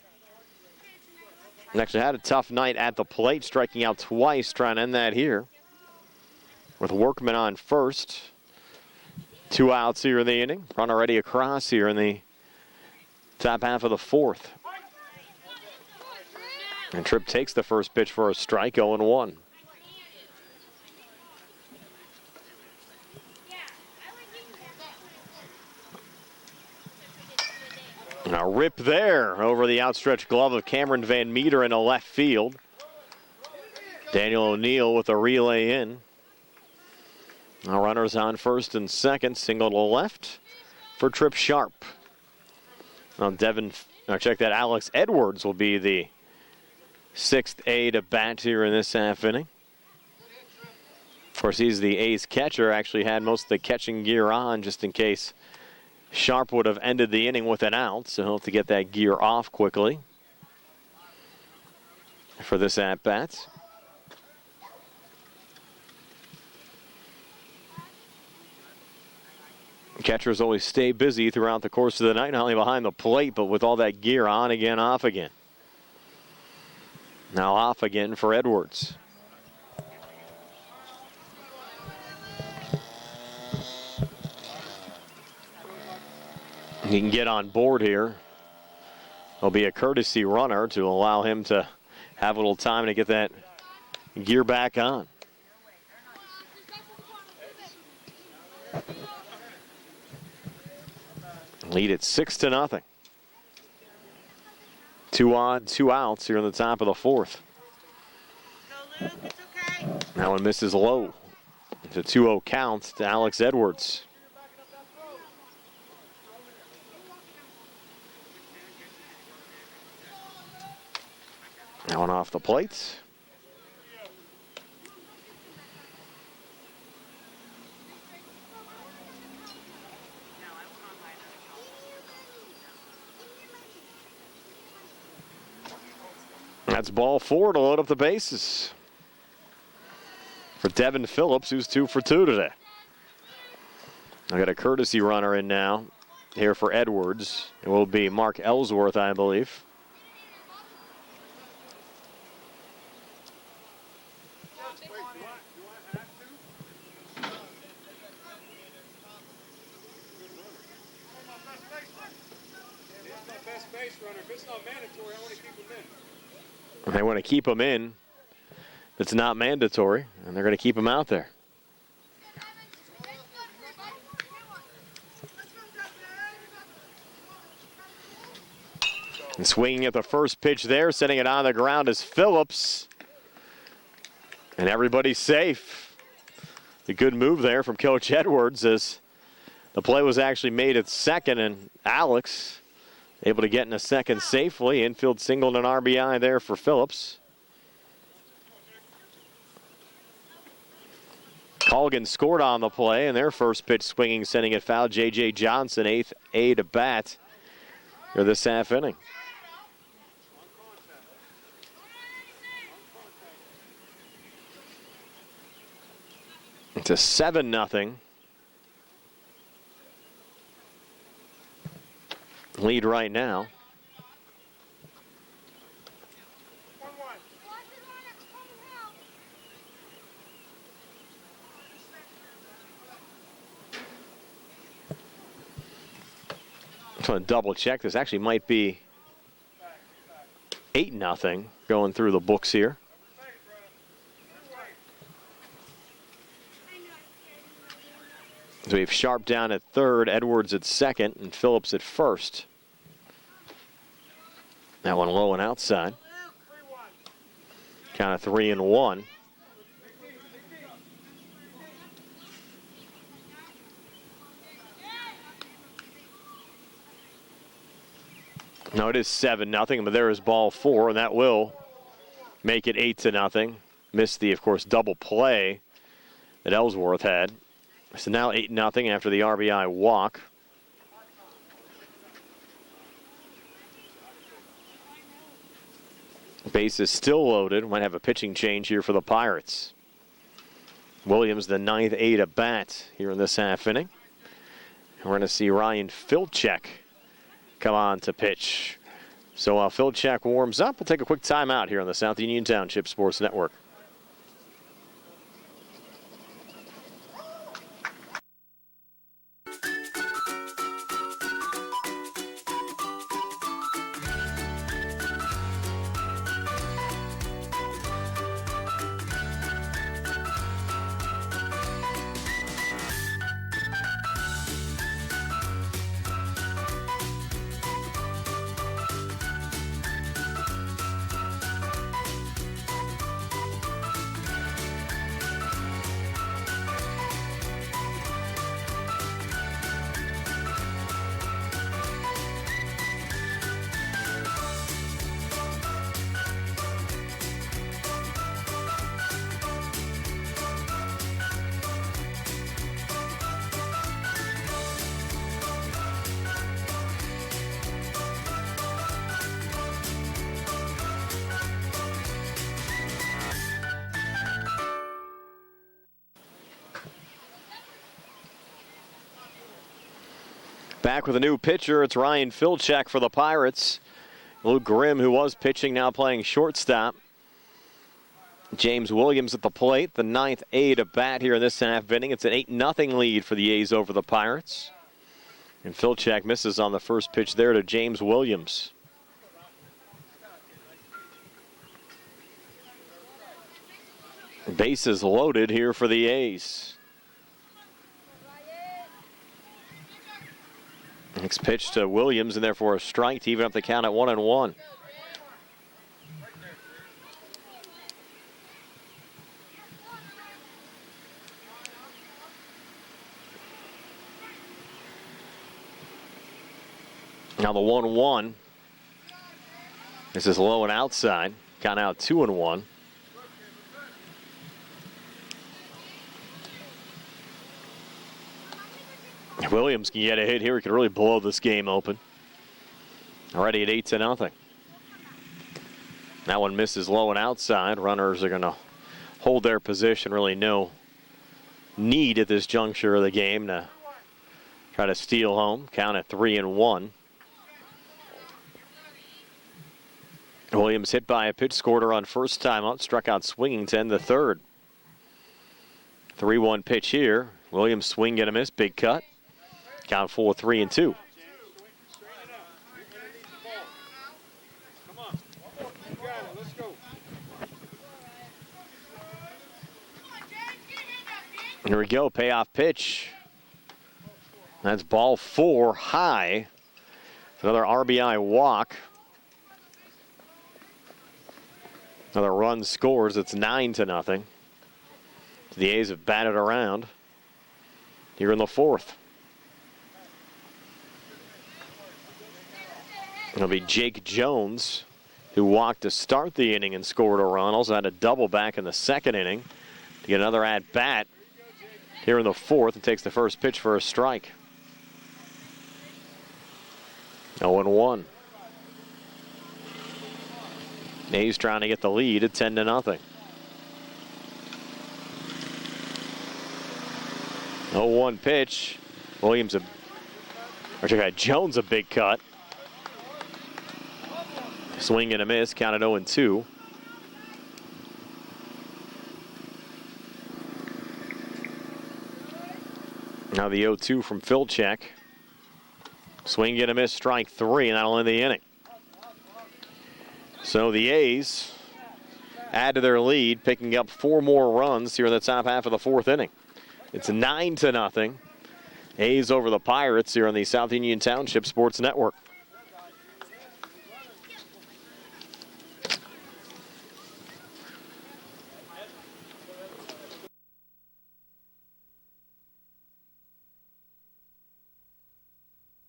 and actually had a tough night at the plate, striking out twice, trying to end that here. With Workman on first. 2 outs here in the inning. Run already across here in the top half of the 4th. And Tripp takes the first pitch for a strike, 0-1. A rip there over the outstretched glove of Cameron Van Meter in a left field. Daniel O'Neill with a relay in. Now runners on first and second, single to left for Trip Sharp. Now check that, Alex Edwards will be the 6th A to bat here in this half inning. Of course, he's the A's catcher, actually had most of the catching gear on just in case Sharp would have ended the inning with an out, so he'll have to get that gear off quickly for this at-bat. Catchers always stay busy throughout the course of the night, not only behind the plate, but with all that gear on again, off again. Now off again for Edwards. He can get on board here. There'll be a courtesy runner to allow him to have a little time to get that gear back on. Lead at 6-0. 2 on, 2 outs here in the top of the 4th. That one misses low. It's a 2-0 count to Alex Edwards. That one off the plate. That's ball 4 to load up the bases for Devin Phillips, who's 2 for 2 today. I got a courtesy runner in now here for Edwards. It will be Mark Ellsworth, I believe. runner. If it's not mandatory, I want to keep him in. They want to keep him in. It's not mandatory, and they're going to keep him out there. And swinging at the first pitch there, setting it on the ground is Phillips. And everybody's safe. A good move there from Coach Edwards as the play was actually made at second, and Alex able to get in a second safely. Infield single and an RBI there for Phillips. Colgan scored on the play, and their first pitch swinging, sending it foul. J.J. Johnson, 8th A to bat for this half inning. It's a 7-0 lead right now. I'm going to double check. This actually might be 8-0 going through the books here. So we have Sharp down at third, Edwards at second, and Phillips at first. That one low and outside. Count of 3-1. No, it is 7-0, but there is ball 4, and that will make it 8-0. Missed the, of course, double play that Ellsworth had. So now 8-0 after the RBI walk. Base is still loaded. Might have a pitching change here for the Pirates. Williams, the 9th A to bat here in this half inning. We're going to see Ryan Filchek come on to pitch. So while Filchek warms up, we'll take a quick timeout here on the South Union Township Sports Network. Back with a new pitcher, it's Ryan Filchek for the Pirates. Luke Grimm, who was pitching, now playing shortstop. James Williams at the plate, the 9th A to bat here in this half inning. It's an 8-0 lead for the A's over the Pirates. And Filchek misses on the first pitch there to James Williams. Bases loaded here for the A's. Next pitch to Williams, and therefore a strike to even up the count at 1-1. Now the 1-1. This is low and outside. Count out 2-1. If Williams can get a hit here, he could really blow this game open. Already at 8-0. That one misses low and outside. Runners are going to hold their position. Really no need at this juncture of the game to try to steal home. Count at 3-1. Williams hit by a pitch, scored her on first time out, struck out swinging to end the third. 3-1 pitch here. Williams swing and a miss, big cut. Count 4-3-2. Here we go, payoff pitch. That's ball 4 high. Another RBI walk. Another run scores. It's 9-0. The A's have batted around here in the 4th. It'll be Jake Jones, who walked to start the inning and scored a run. Also had a double back in the 2nd inning to get another at-bat here in the 4th, and takes the first pitch for a strike. 0-1. A's trying to get the lead at 10-0. 0-1 pitch. Jones a big cut. Swing and a miss, counted 0-2. Now the 0-2 from Filchek. Swing and a miss, strike 3, and that'll end the inning. So the A's add to their lead, picking up 4 more runs here in the top half of the 4th inning. It's 9-0. A's over the Pirates here on the South Union Township Sports Network.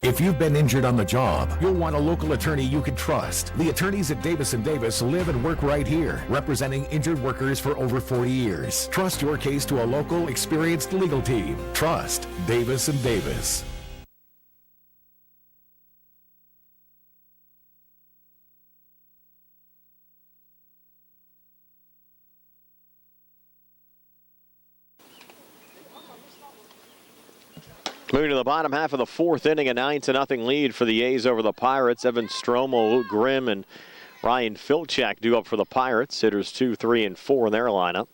If you've been injured on the job, you'll want a local attorney you can trust. The attorneys at Davis & Davis live and work right here, representing injured workers for over 40 years. Trust your case to a local, experienced legal team. Trust Davis & Davis. Moving to the bottom half of the 4th inning, a 9-0 lead for the A's over the Pirates. Evan Stromo, Luke Grimm, and Ryan Filchek due up for the Pirates. Hitters 2, 3, and 4 in their lineup.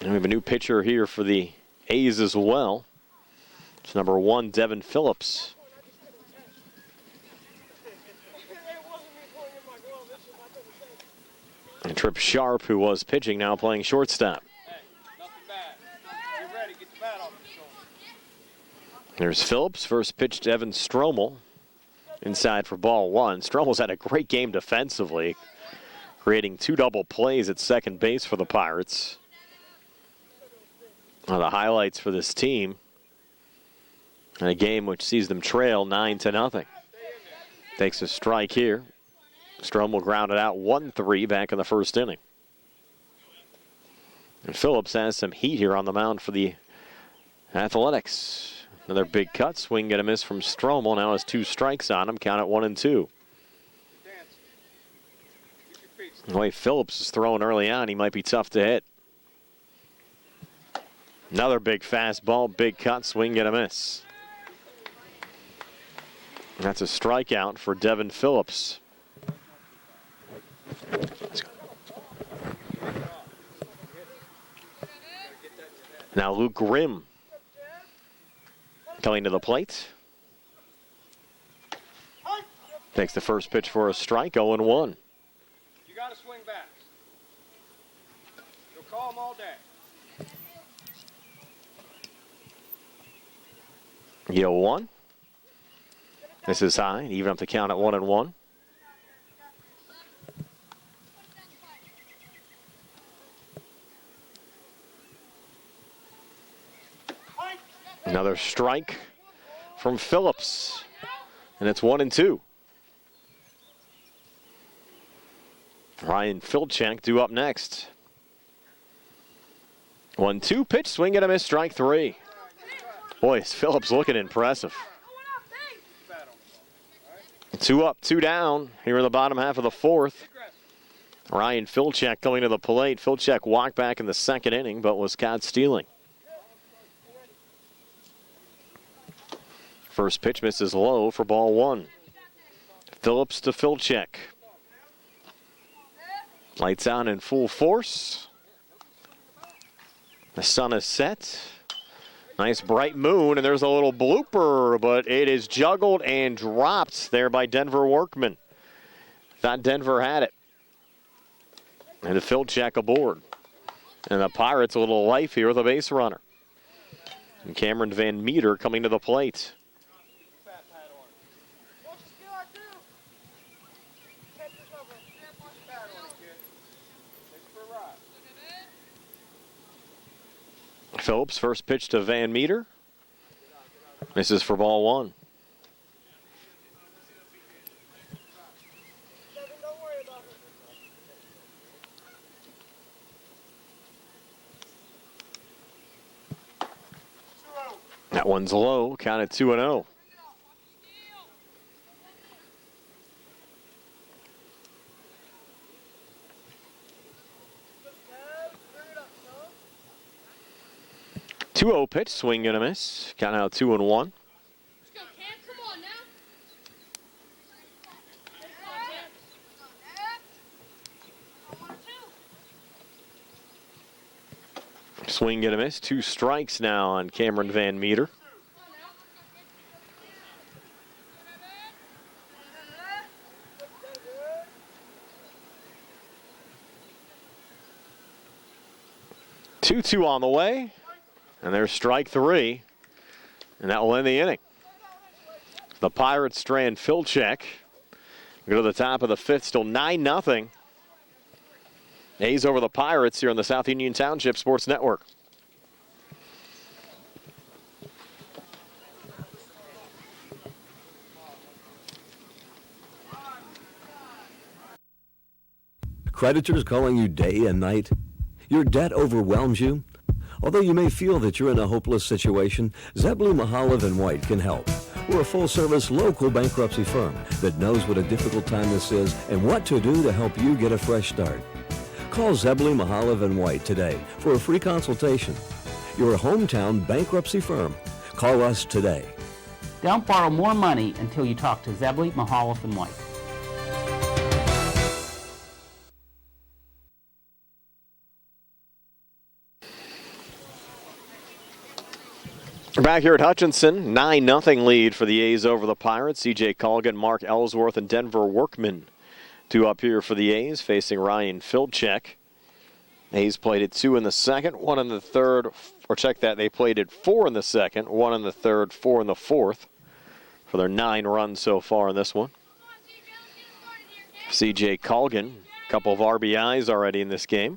And we have a new pitcher here for the A's as well. It's number 1, Devin Phillips. And Trip Sharp, who was pitching, now playing shortstop. There's Phillips, first pitch to Evan Stromel. Inside for ball 1. Stromel's had a great game defensively, creating 2 double plays at second base for the Pirates. One of the highlights for this team in a game which sees them trail 9-0. Takes a strike here. Stromel grounded out 1-3 back in the 1st inning. And Phillips has some heat here on the mound for the Athletics. Another big cut, swing and a miss from Stromel. Now has 2 strikes on him, count it 1-2. The way Phillips is throwing early on, he might be tough to hit. Another big fastball, big cut, swing and a miss. And that's a strikeout for Devin Phillips. Now Luke Grimm coming to the plate. Takes the first pitch for a strike, 0-1. You got to swing back. You'll call them all day. 0-1. This is high, even up the count at 1-1. Another strike from Phillips, and it's 1-2. Ryan Filchek due up next. 1-2 pitch, swing and a miss, strike 3. Boy, is Phillips looking impressive. 2 up, 2 down here in the bottom half of the 4th. Ryan Filchek coming to the plate. Filchek walked back in the 2nd inning, but was caught stealing. First pitch misses low for ball 1. Phillips to Filchek. Lights on in full force. The sun is set. Nice bright moon, and there's a little blooper, but it is juggled and dropped there by Denver Workman. Thought Denver had it. And the Filchek aboard. And the Pirates a little life here with a base runner. And Cameron Van Meter coming to the plate. Phillips, first pitch to Van Meter. This is for ball one. That one's low, counted 2-0. Pitch, swing and a miss. Count out 2-1. Let's go, Cam. Come on now. Swing and a miss. 2 strikes now on Cameron Van Meter. Two on the way. And there's strike 3. And that will end the inning. The Pirates strand Filchek. Go to the top of the 5th, still 9-0. A's over the Pirates here on the South Union Township Sports Network. Creditors calling you day and night? Your debt overwhelms you? Although you may feel that you're in a hopeless situation, Zeblu Mahalev and White can help. We're a full-service local bankruptcy firm that knows what a difficult time this is and what to do to help you get a fresh start. Call Zeblu Mahalev and White today for a free consultation. Your hometown bankruptcy firm. Call us today. Don't borrow more money until you talk to Zebly, Mahalev, and White. Back here at Hutchinson, 9-0 lead for the A's over the Pirates. C.J. Colgan, Mark Ellsworth, and Denver Workman 2 up here for the A's, facing Ryan Filchek. A's played it 2 in the second, 1 in the third, or check that, they played it 4 in the second, 1 in the third, 4 in the fourth for their 9 runs so far in this one. C.J. Colgan, a couple of RBIs already in this game.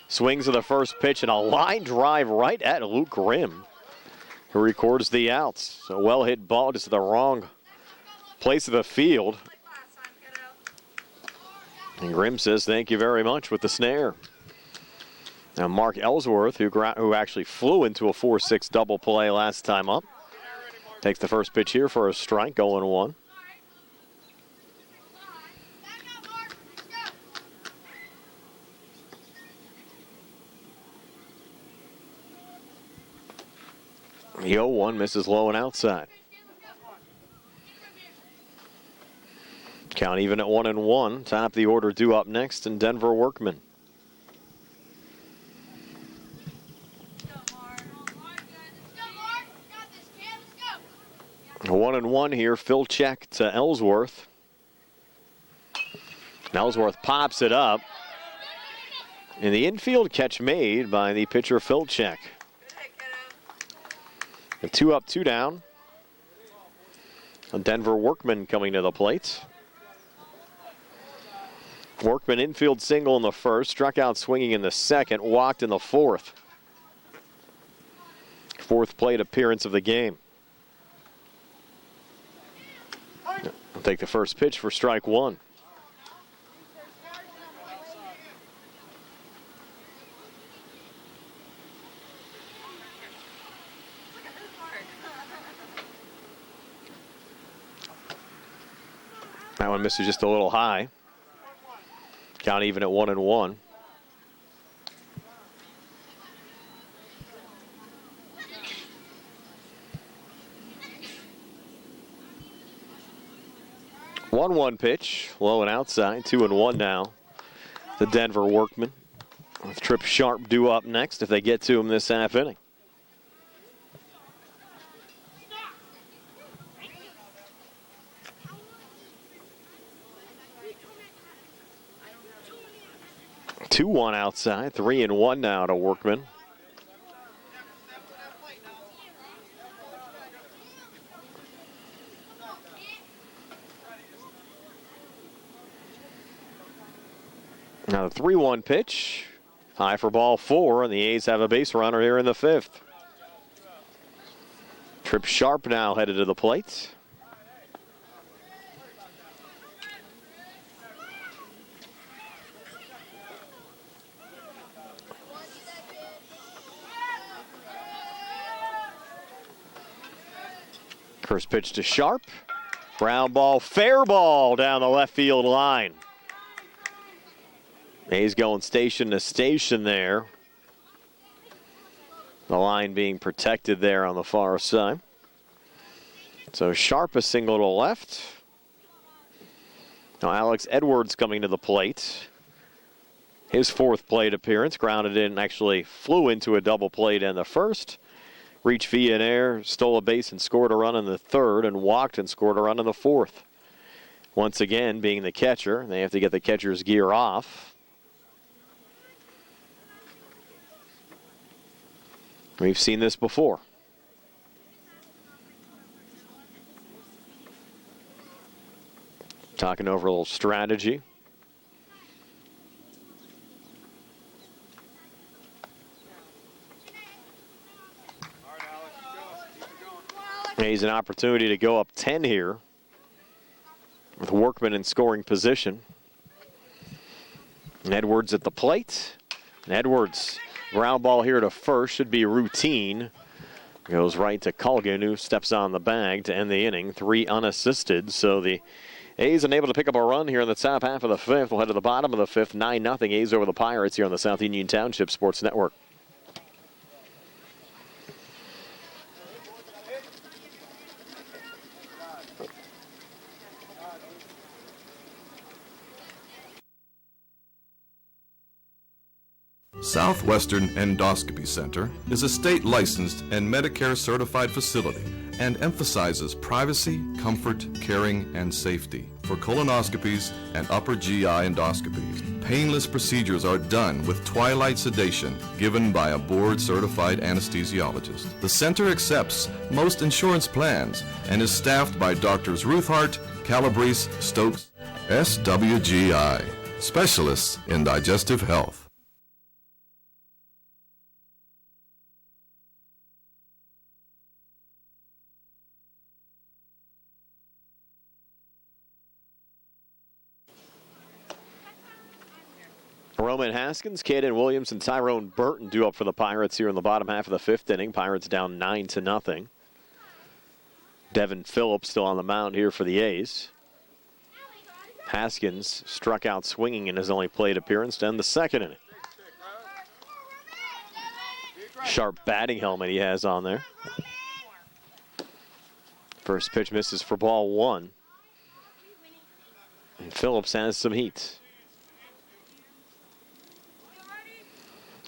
Swings of the first pitch and a line drive right at Luke Grimm, who records the outs. So well hit ball, just the wrong place of the field. And Grimm says thank you very much with the snare. Now Mark Ellsworth, who actually flew into a 4-6 double play last time up, takes the first pitch here for a strike, 0-1. The 0-1 misses low and outside. Count even at 1-1. Top of the order due up next, and Denver Workman. A 1-1 here. Filchek to Ellsworth. Ellsworth pops it up. And the infield catch made by the pitcher Filchek. 2 up, 2 down. A Denver Workman coming to the plate. Workman infield single in the first, struck out swinging in the second, walked in the fourth. 4th plate appearance of the game. I'll take the first pitch for strike 1. That one misses just a little high. Count even at 1-1. One pitch, low and outside, 2-1 now. The Denver Workman with Trip Sharp due up next if they get to him this half inning. 2-1 outside, 3-1 now to Workman. Now the 3-1 pitch, high for ball 4, and the A's have a base runner here in the 5th. Trip Sharp now headed to the plate. First pitch to Sharp. Ground ball, fair ball down the left field line. A's going station to station there. The line being protected there on the far side. So Sharp a single to left. Now Alex Edwards coming to the plate. His 4th plate appearance, grounded in, actually flew into a double plate in the first. Reached via an air, stole a base and scored a run in the 3rd, and walked and scored a run in the 4th. Once again, being the catcher, they have to get the catcher's gear off. We've seen this before. Talking over a little strategy. He's an opportunity to go up 10 here with Workman in scoring position. And Edwards at the plate. And Edwards, ground ball here to first, should be routine. Goes right to Culligan, who steps on the bag to end the inning. 3 unassisted, so the A's unable to pick up a run here in the top half of the 5th. We'll head to the bottom of the 5th, 9-0 A's over the Pirates here on the South Union Township Sports Network. Southwestern Endoscopy Center is a state-licensed and Medicare-certified facility and emphasizes privacy, comfort, caring, and safety for colonoscopies and upper GI endoscopies. Painless procedures are done with twilight sedation given by a board-certified anesthesiologist. The center accepts most insurance plans and is staffed by Doctors Ruthhart, Calabrese, Stokes, SWGI, specialists in digestive health. Roman Haskins, Caden Williams, and Tyrone Burton due up for the Pirates here in the bottom half of the 5th inning. Pirates down 9-0. Devin Phillips still on the mound here for the A's. Haskins struck out swinging in his only plate appearance to end the 2nd inning. Sharp batting helmet he has on there. First pitch misses for ball 1. And Phillips has some heat.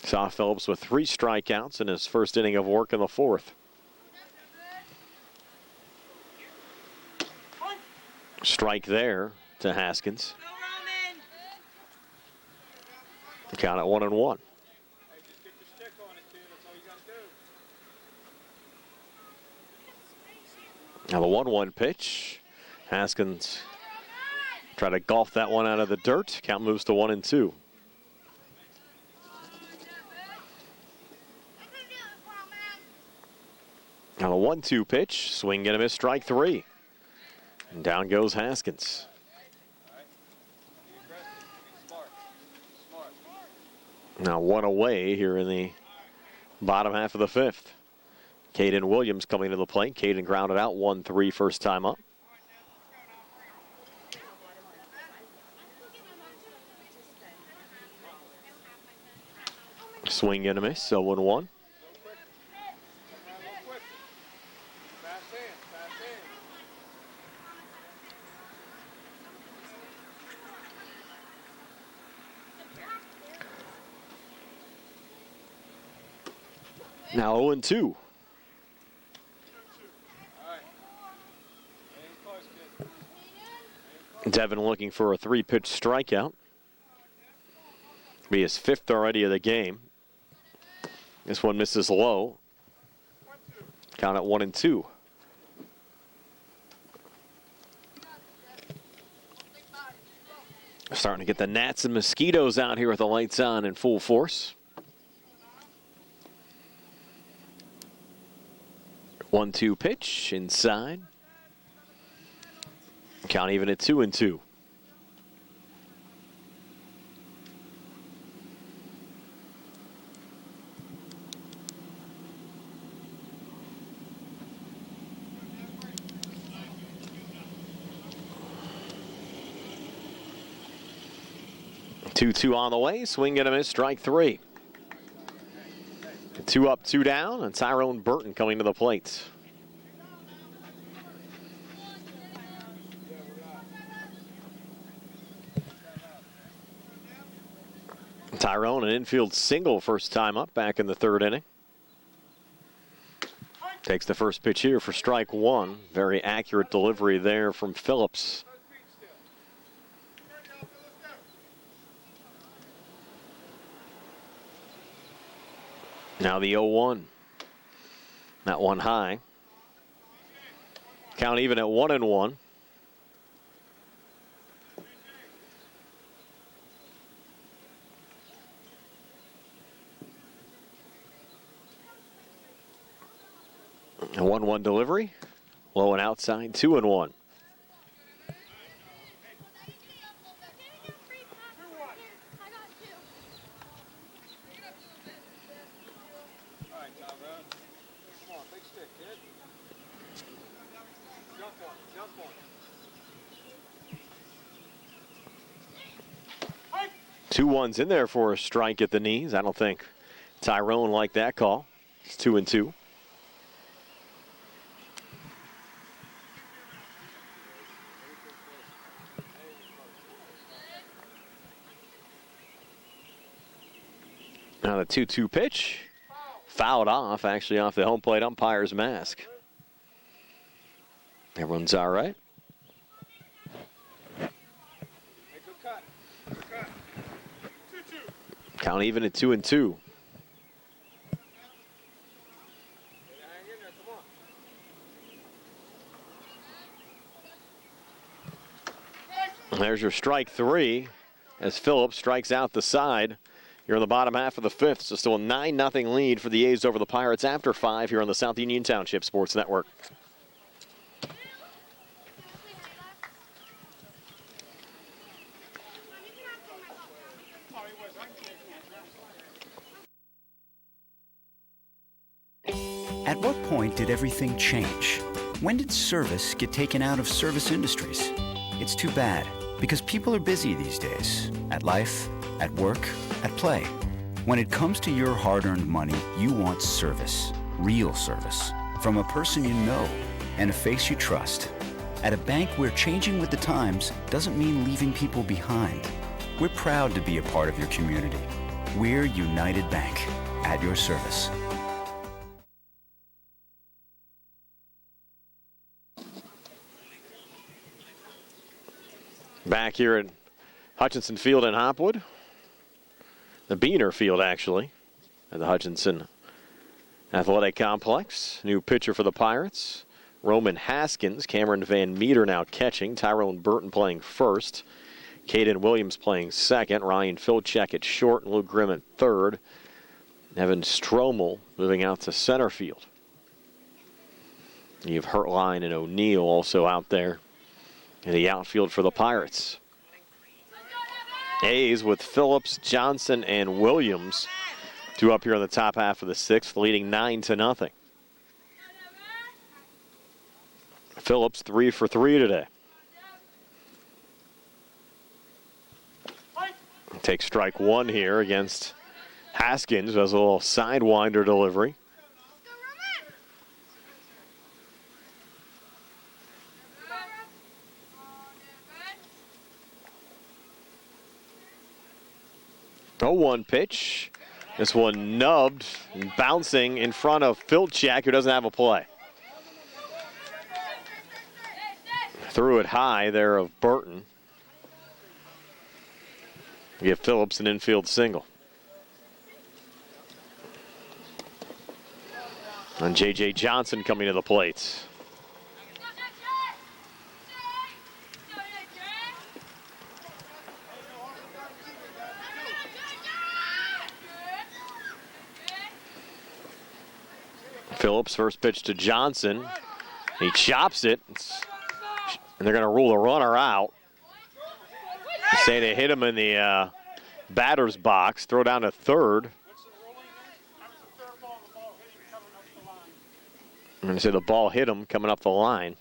Saw Phillips with 3 strikeouts in his first inning of work in the 4th. Strike there to Haskins. Count at 1-1. Now the 1-1 pitch. Haskins try to golf that one out of the dirt. Count moves to 1-2. Now the 1-2 pitch, swing and a miss, strike 3. And down goes Haskins. Now 1 away here in the bottom half of the 5th. Caden Williams coming to the plate. Caden grounded out 1-3 first time up. Swing and a miss, so 1-1. Now 0-2. Devin looking for a 3-pitch strikeout. Be his 5th already of the game. This one misses low. Count at 1-2. Starting to get the gnats and mosquitoes out here with the lights on in full force. 1-2 pitch inside. Count even at 2-2. Two on the way, swing and a miss, strike 3. 2 up, 2 down, and Tyrone Burton coming to the plate. Tyrone, an infield single first time up back in the 3rd inning. Takes the first pitch here for strike 1. Very accurate delivery there from Phillips. Now the 0-1. That one high. Count even at 1-1. A 1-1 delivery. Low and outside, 2-1. Two ones in there for a strike at the knees. I don't think Tyrone liked that call. It's 2-2. Now the 2-2 pitch. Fouled off, actually off the home plate umpire's mask. Everyone's all right. Count even at 2-2. And there's your strike 3 as Phillips strikes out the side. You're in the bottom half of the 5th, so still a 9-0 lead for the A's over the Pirates after 5 here on the South Union Township Sports Network. At what point did everything change? When did service get taken out of service industries? It's too bad, because people are busy these days. At life, at work, at play. When it comes to your hard-earned money, you want service. Real service. From a person you know and a face you trust. At a bank where changing with the times doesn't mean leaving people behind. We're proud to be a part of your community. We're United Bank. At your service. Back here at Hutchinson Field in Hopwood. The Beaner Field, actually, at the Hutchinson Athletic Complex. New pitcher for the Pirates, Roman Haskins. Cameron Van Meter now catching. Tyrone Burton playing first. Caden Williams playing second. Ryan Filchek at short and Luke Grimm at third. Evan Stromel moving out to center field. You have Hurtline and O'Neill also out there in the outfield for the Pirates. A's with Phillips, Johnson, and Williams. Two up here in the top half of the 6th, leading 9-0. Phillips 3 for 3 today. Takes strike 1 here against Haskins, who has a little sidewinder delivery. Oh, 1 pitch. This one nubbed, bouncing in front of Filchek, who doesn't have a play. Threw it high there of Burton. Give Phillips an infield single. And J.J. Johnson coming to the plate. Phillips, first pitch to Johnson. He chops it, and they're going to rule the runner out. They say they hit him in the batter's box, throw down to third. I'm going to say the ball hit him coming up the line.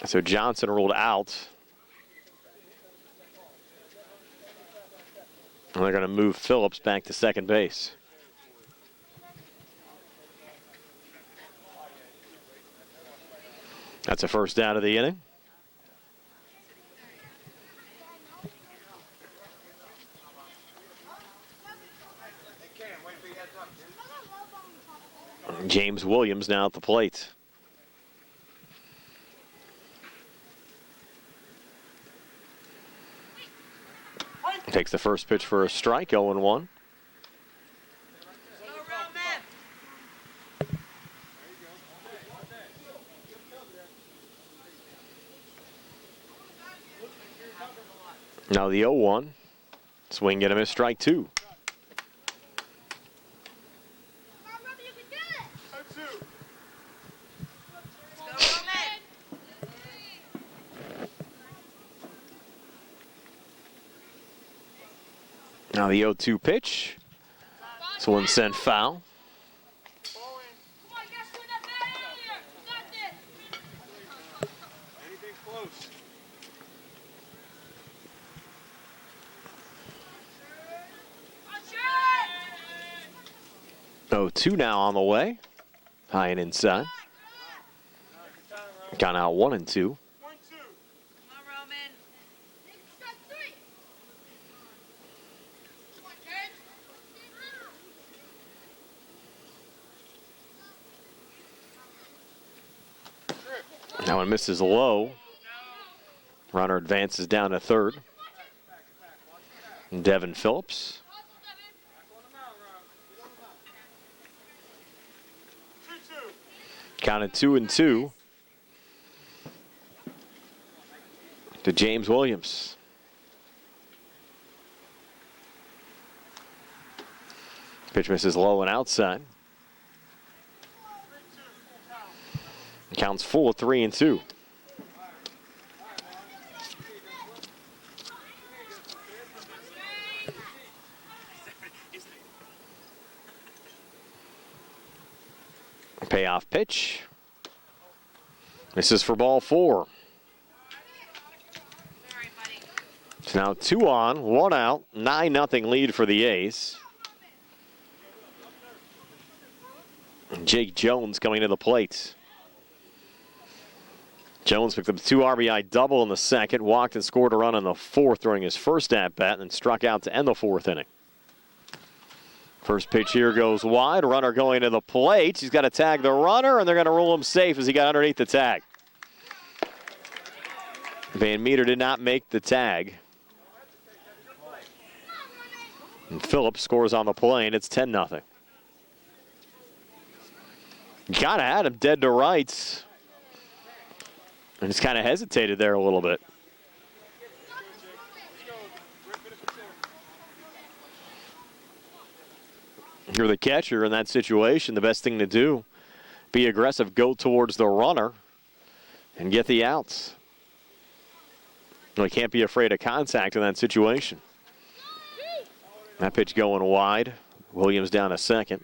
So Johnson ruled out. And they're going to move Phillips back to second base. That's a first out of the inning. James Williams now at the plate. Takes the first pitch for a strike, 0-1. Now the 0-1. Swing and a miss, strike two. Now the 0-2 pitch. This one sent foul. Oh, 2 now on the way. High and inside. Gone out 1 and 2. That one misses low. Runner advances down to third. And Devin Phillips. Counted 2-2 to James Williams. Pitch misses low and outside. Counts full of 3-2. Payoff pitch. This is for ball 4. It's now 2 on, 1 out, 9-0 lead for the A's. And Jake Jones coming to the plate. Jones picked up a 2 RBI double in the second, walked and scored a run in the fourth during his first at-bat, and then struck out to end the fourth inning. First pitch here goes wide. Runner going to the plate. He's got to tag the runner, and they're going to rule him safe as he got underneath the tag. Van Meter did not make the tag. And Phillips scores on the play, and it's 10-0. Kind of had him dead to rights. And just kind of hesitated there a little bit. You're the catcher in that situation. The best thing to do, be aggressive, go towards the runner, and get the outs. You can't be afraid of contact in that situation. That pitch going wide. Williams down a second.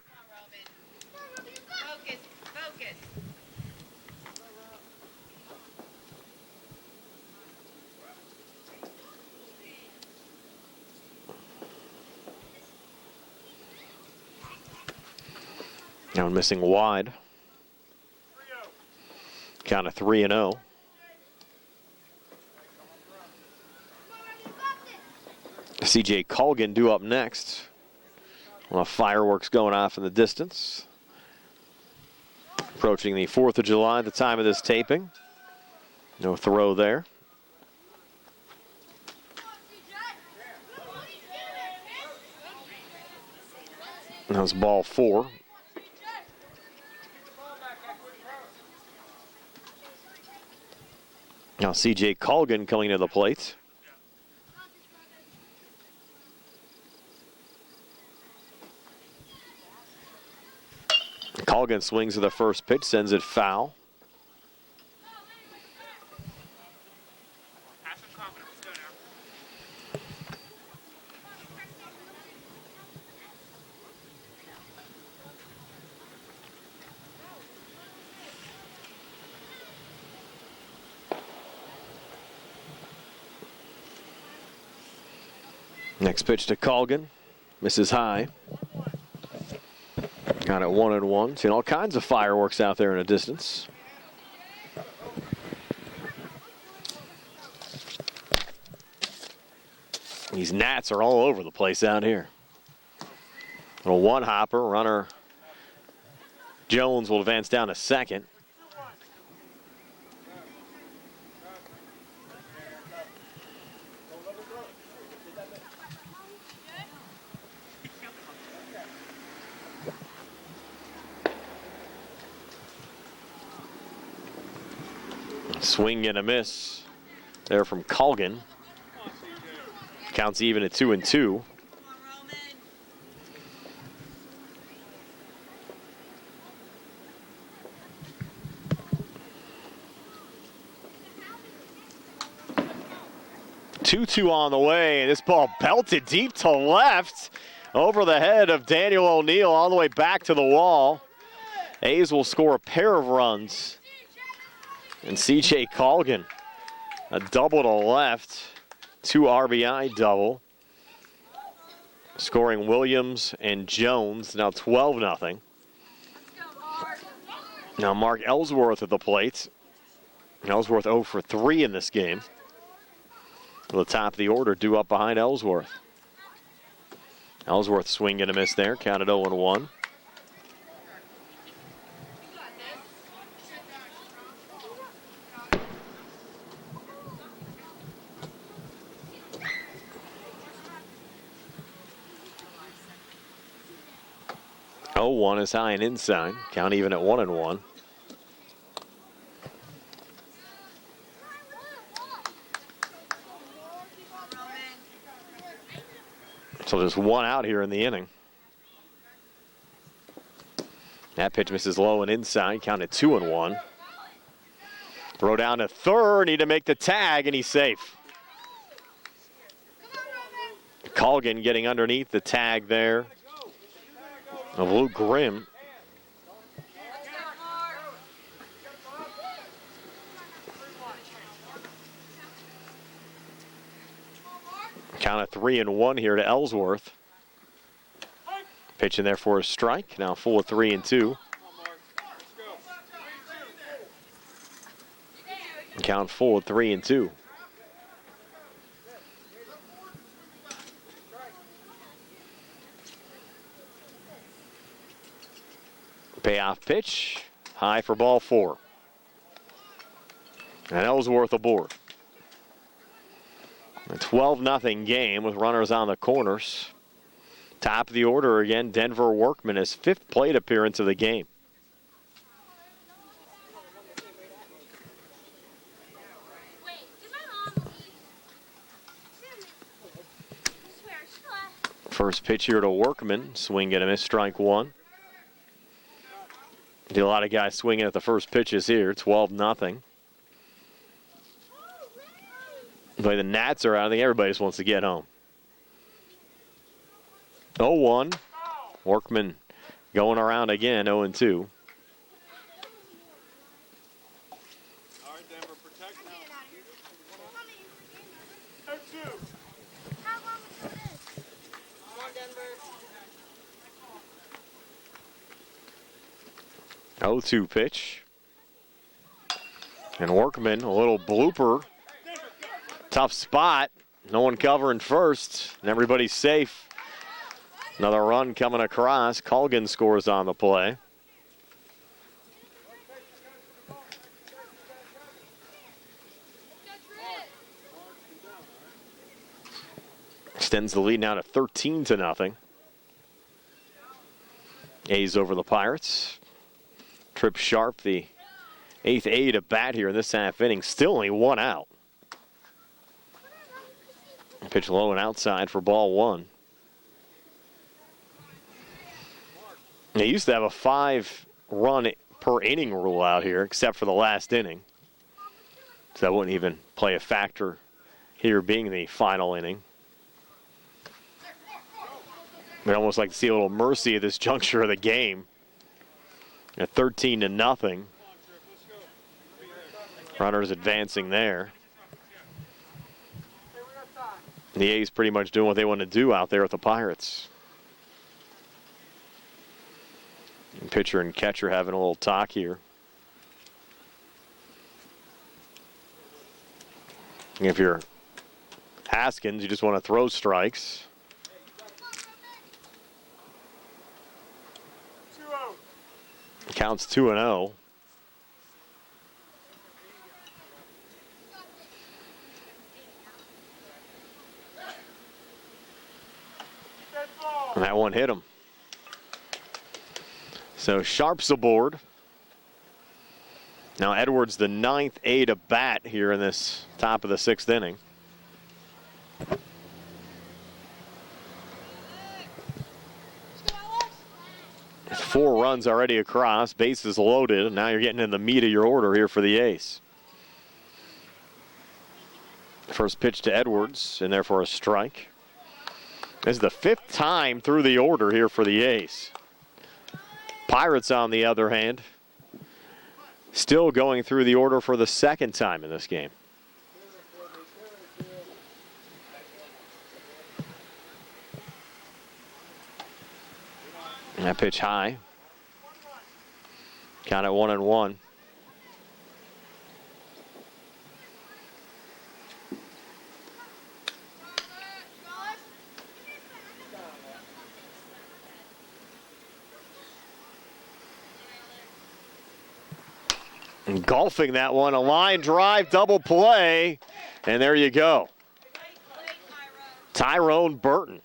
Now missing wide. Count of 3-0. C.J. Colgan due up next. A lot of fireworks going off in the distance. Approaching the 4th of July at the time of this taping. No throw there. That was ball 4. Now C.J. Colgan coming to the plate. Colgan swings to the first pitch, sends it foul. Next pitch to Colgan. Misses high. Got it 1-1. Seen all kinds of fireworks out there in the distance. These gnats are all over the place out here. Little one hopper. Runner Jones will advance down to second. Swing and a miss there from Colgan. Counts even at 2-2. Two on the way, and this ball belted deep to left over the head of Daniel O'Neill all the way back to the wall. A's will score a pair of runs. And C.J. Colgan, a double to left, 2 RBI double. Scoring Williams and Jones, now 12-0. Now Mark Ellsworth at the plate. Ellsworth 0 for 3 in this game. The top of the order due up behind Ellsworth. Ellsworth swing and a miss there, counted 0-1. One is high and inside. Count even at 1-1. So there's one out here in the inning. That pitch misses low and inside. Count at 2-1. Throw down to third. Need to make the tag, and he's safe. Colgan getting underneath the tag there of Luke Grimm. Count of 3-1 here to Ellsworth. Pitch in there for a strike. Now full of 3-2. Count full of 3-2. Payoff pitch, high for ball 4. And Ellsworth aboard. A 12-0 game with runners on the corners. Top of the order again, Denver Workman, his 5th plate appearance of the game. First pitch here to Workman, swing and a miss, strike 1. A lot of guys swinging at the first pitches here, 12-0. The way the Nats are out, I think everybody just wants to get home. 0-1. Workman going around again, 0-2. All right, Denver, protect now. 0-2 pitch. And Workman, a little blooper. Tough spot. No one covering first, and everybody's safe. Another run coming across. Colgan scores on the play. Extends the lead now to 13-0. A's over the Pirates. Trip Sharp, the 8th A to bat here in this half inning. Still only one out. Pitch low and outside for ball one. They used to have a 5-run per inning rule out here, except for the last inning. So that wouldn't even play a factor here being the final inning. We'd almost like to see a little mercy at this juncture of the game. At 13-0. Runners advancing there. The A's pretty much doing what they want to do out there with the Pirates. And pitcher and catcher having a little talk here. If you're Haskins, you just want to throw strikes. Counts 2-0. And that one hit him. So Sharp's aboard. Now Edwards, the 9th A to bat here in this top of the 6th inning. Four runs already across, bases loaded, and now you're getting in the meat of your order here for the A's. First pitch to Edwards, and therefore a strike. This is the 5th time through the order here for the A's. Pirates, on the other hand, still going through the order for the 2nd time in this game. And that pitch high. Count at 1-1. Golfing that one, a line drive, double play, and there you go. Tyrone Burton.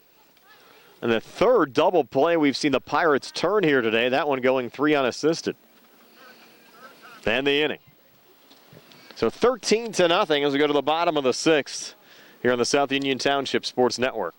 And the 3rd double play we've seen the Pirates turn here today, that one going 3 unassisted. And the inning. So 13-0 as we go to the bottom of the 6th here on the South Union Township Sports Network.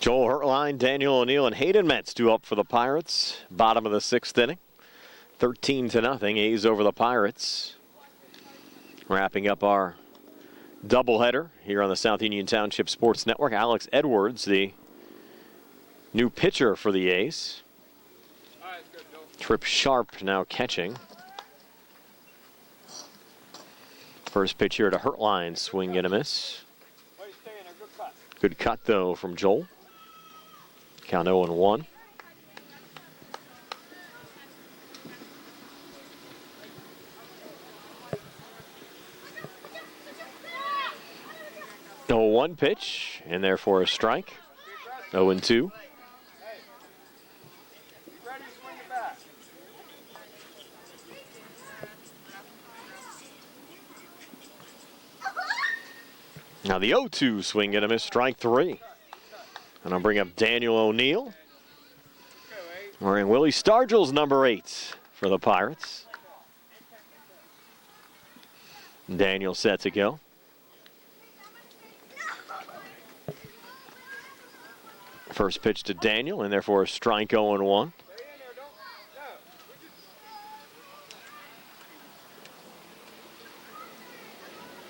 Joel Hertline, Daniel O'Neill, and Hayden Metz due up for the Pirates. Bottom of the 6th inning. 13-0, A's over the Pirates. Wrapping up our doubleheader here on the South Union Township Sports Network. Alex Edwards, the new pitcher for the A's. Trip Sharp now catching. First pitch here to Hertline, swing and a miss. Good cut, though, from Joel. Count 0-1. No 1 pitch, and therefore a strike. 0-2. Now the 0-2 swing and a miss, strike 3. And I'll bring up Daniel O'Neill. Wearing Willie Stargell's number 8 for the Pirates. Daniel set to go. First pitch to Daniel, and therefore a strike 0-1.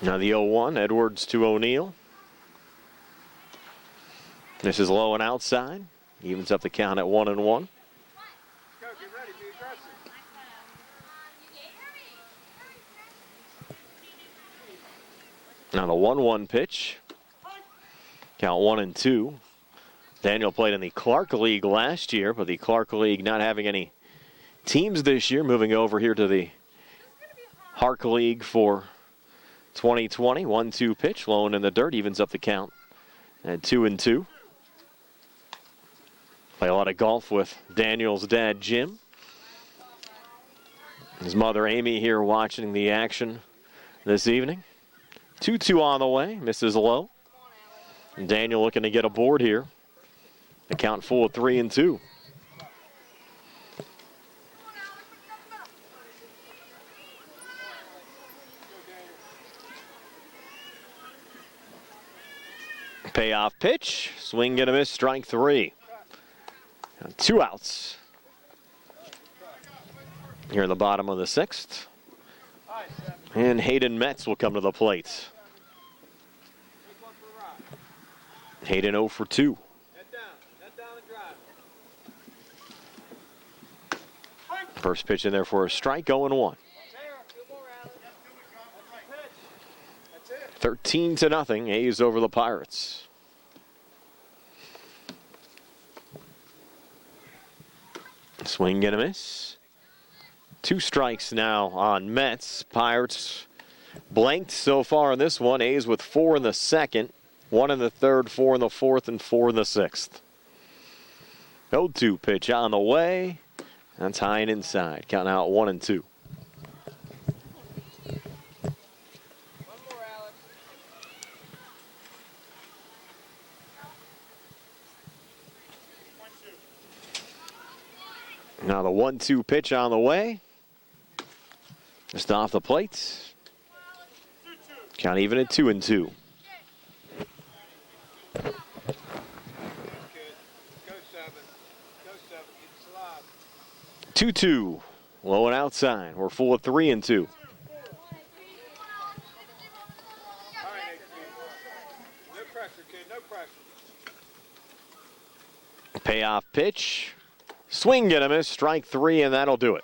Now the 0-1, Edwards to O'Neill. This is low and outside. Evens up the count at 1-1. Go, get ready, be aggressive. Now the 1-1 pitch. Count 1-2. Daniel played in the Clark League last year, but the Clark League not having any teams this year, moving over here to the HARC League for 2020. 1-2 pitch, low and in the dirt, evens up the count at 2-2. Play a lot of golf with Daniel's dad, Jim. His mother, Amy, here watching the action this evening. 2-2 on the way, misses low. And Daniel looking to get aboard here. The count full of 3-2. Payoff pitch, swing and a miss, strike 3. 2 outs. Here in the bottom of the 6th. And Hayden Metz will come to the plate. Hayden 0 for 2. Head down and drive. First pitch in there for a strike, 0-1. 13-0, A's over the Pirates. Swing and a miss. 2 strikes now on Metz. Pirates blanked so far in this one. A's with 4 in the 2nd, 1 in the 3rd, 4 in the 4th, and 4 in the 6th. 0-2 pitch on the way. That's high and inside. Count out 1-2. Now the 1-2 pitch on the way. Just off the plate. Count even at 2-2. Go 7. Go 7. Keep it alive. 2-2. Low and outside. We're full of 3-2. All right, no pressure, kid. No pressure. Payoff pitch. Swing and a miss. Strike 3, and that'll do it.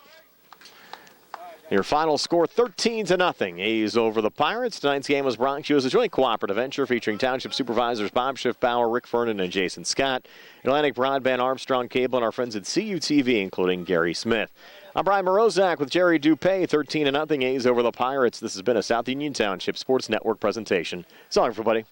Your final score, 13-0. A's over the Pirates. Tonight's game was brought to you as a joint cooperative venture featuring Township Supervisors Bob Schiffbauer, Rick Fernan, and Jason Scott, Atlantic Broadband, Armstrong Cable, and our friends at CUTV, including Gary Smith. I'm Brian Morozak with Jerry Dupay. 13-0. A's over the Pirates. This has been a South Union Township Sports Network presentation. So long, everybody.